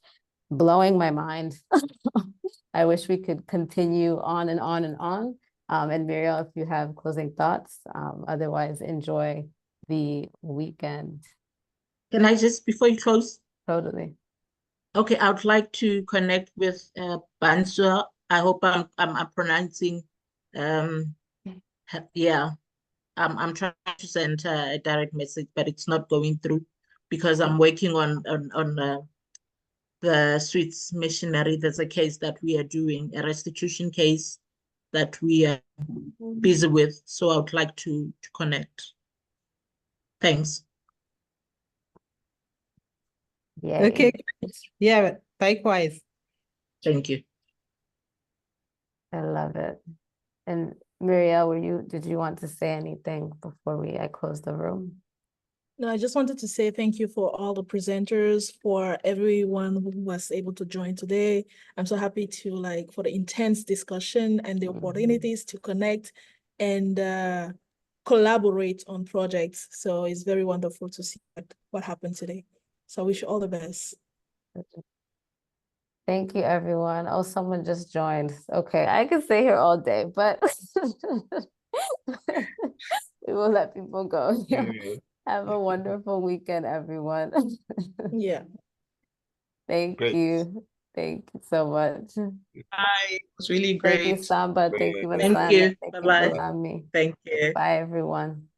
blowing my mind. I wish we could continue on and on and on. And Muriel, if you have closing thoughts, otherwise enjoy the weekend. Can I just, before you close? Totally. Okay, I would like to connect with Bansua. I hope I'm pronouncing. Yeah, I'm trying to send a direct message, but it's not going through because I'm working on the Sweets Missionary. There's a case that we are doing, a restitution case that we are busy with. So I would like to connect. Thanks. Yeah. Okay. Yeah, likewise. Thank you. I love it. And Muriel, did you want to say anything before I close the room? No, I just wanted to say thank you for all the presenters, for everyone who was able to join today. I'm so happy to for the intense discussion and the opportunities to connect and collaborate on projects. So it's very wonderful to see what happened today. So I wish you all the best. Thank you, everyone. Oh, someone just joined. Okay, I could stay here all day, but we will let people go. Have a wonderful weekend, everyone. Yeah. Thank you. Thank you so much. Bye. It was really great. Thank you, Samba. Thank you, Thank Masana. you. Thank you, Bye-bye. Bulami. Thank you. Bye, everyone.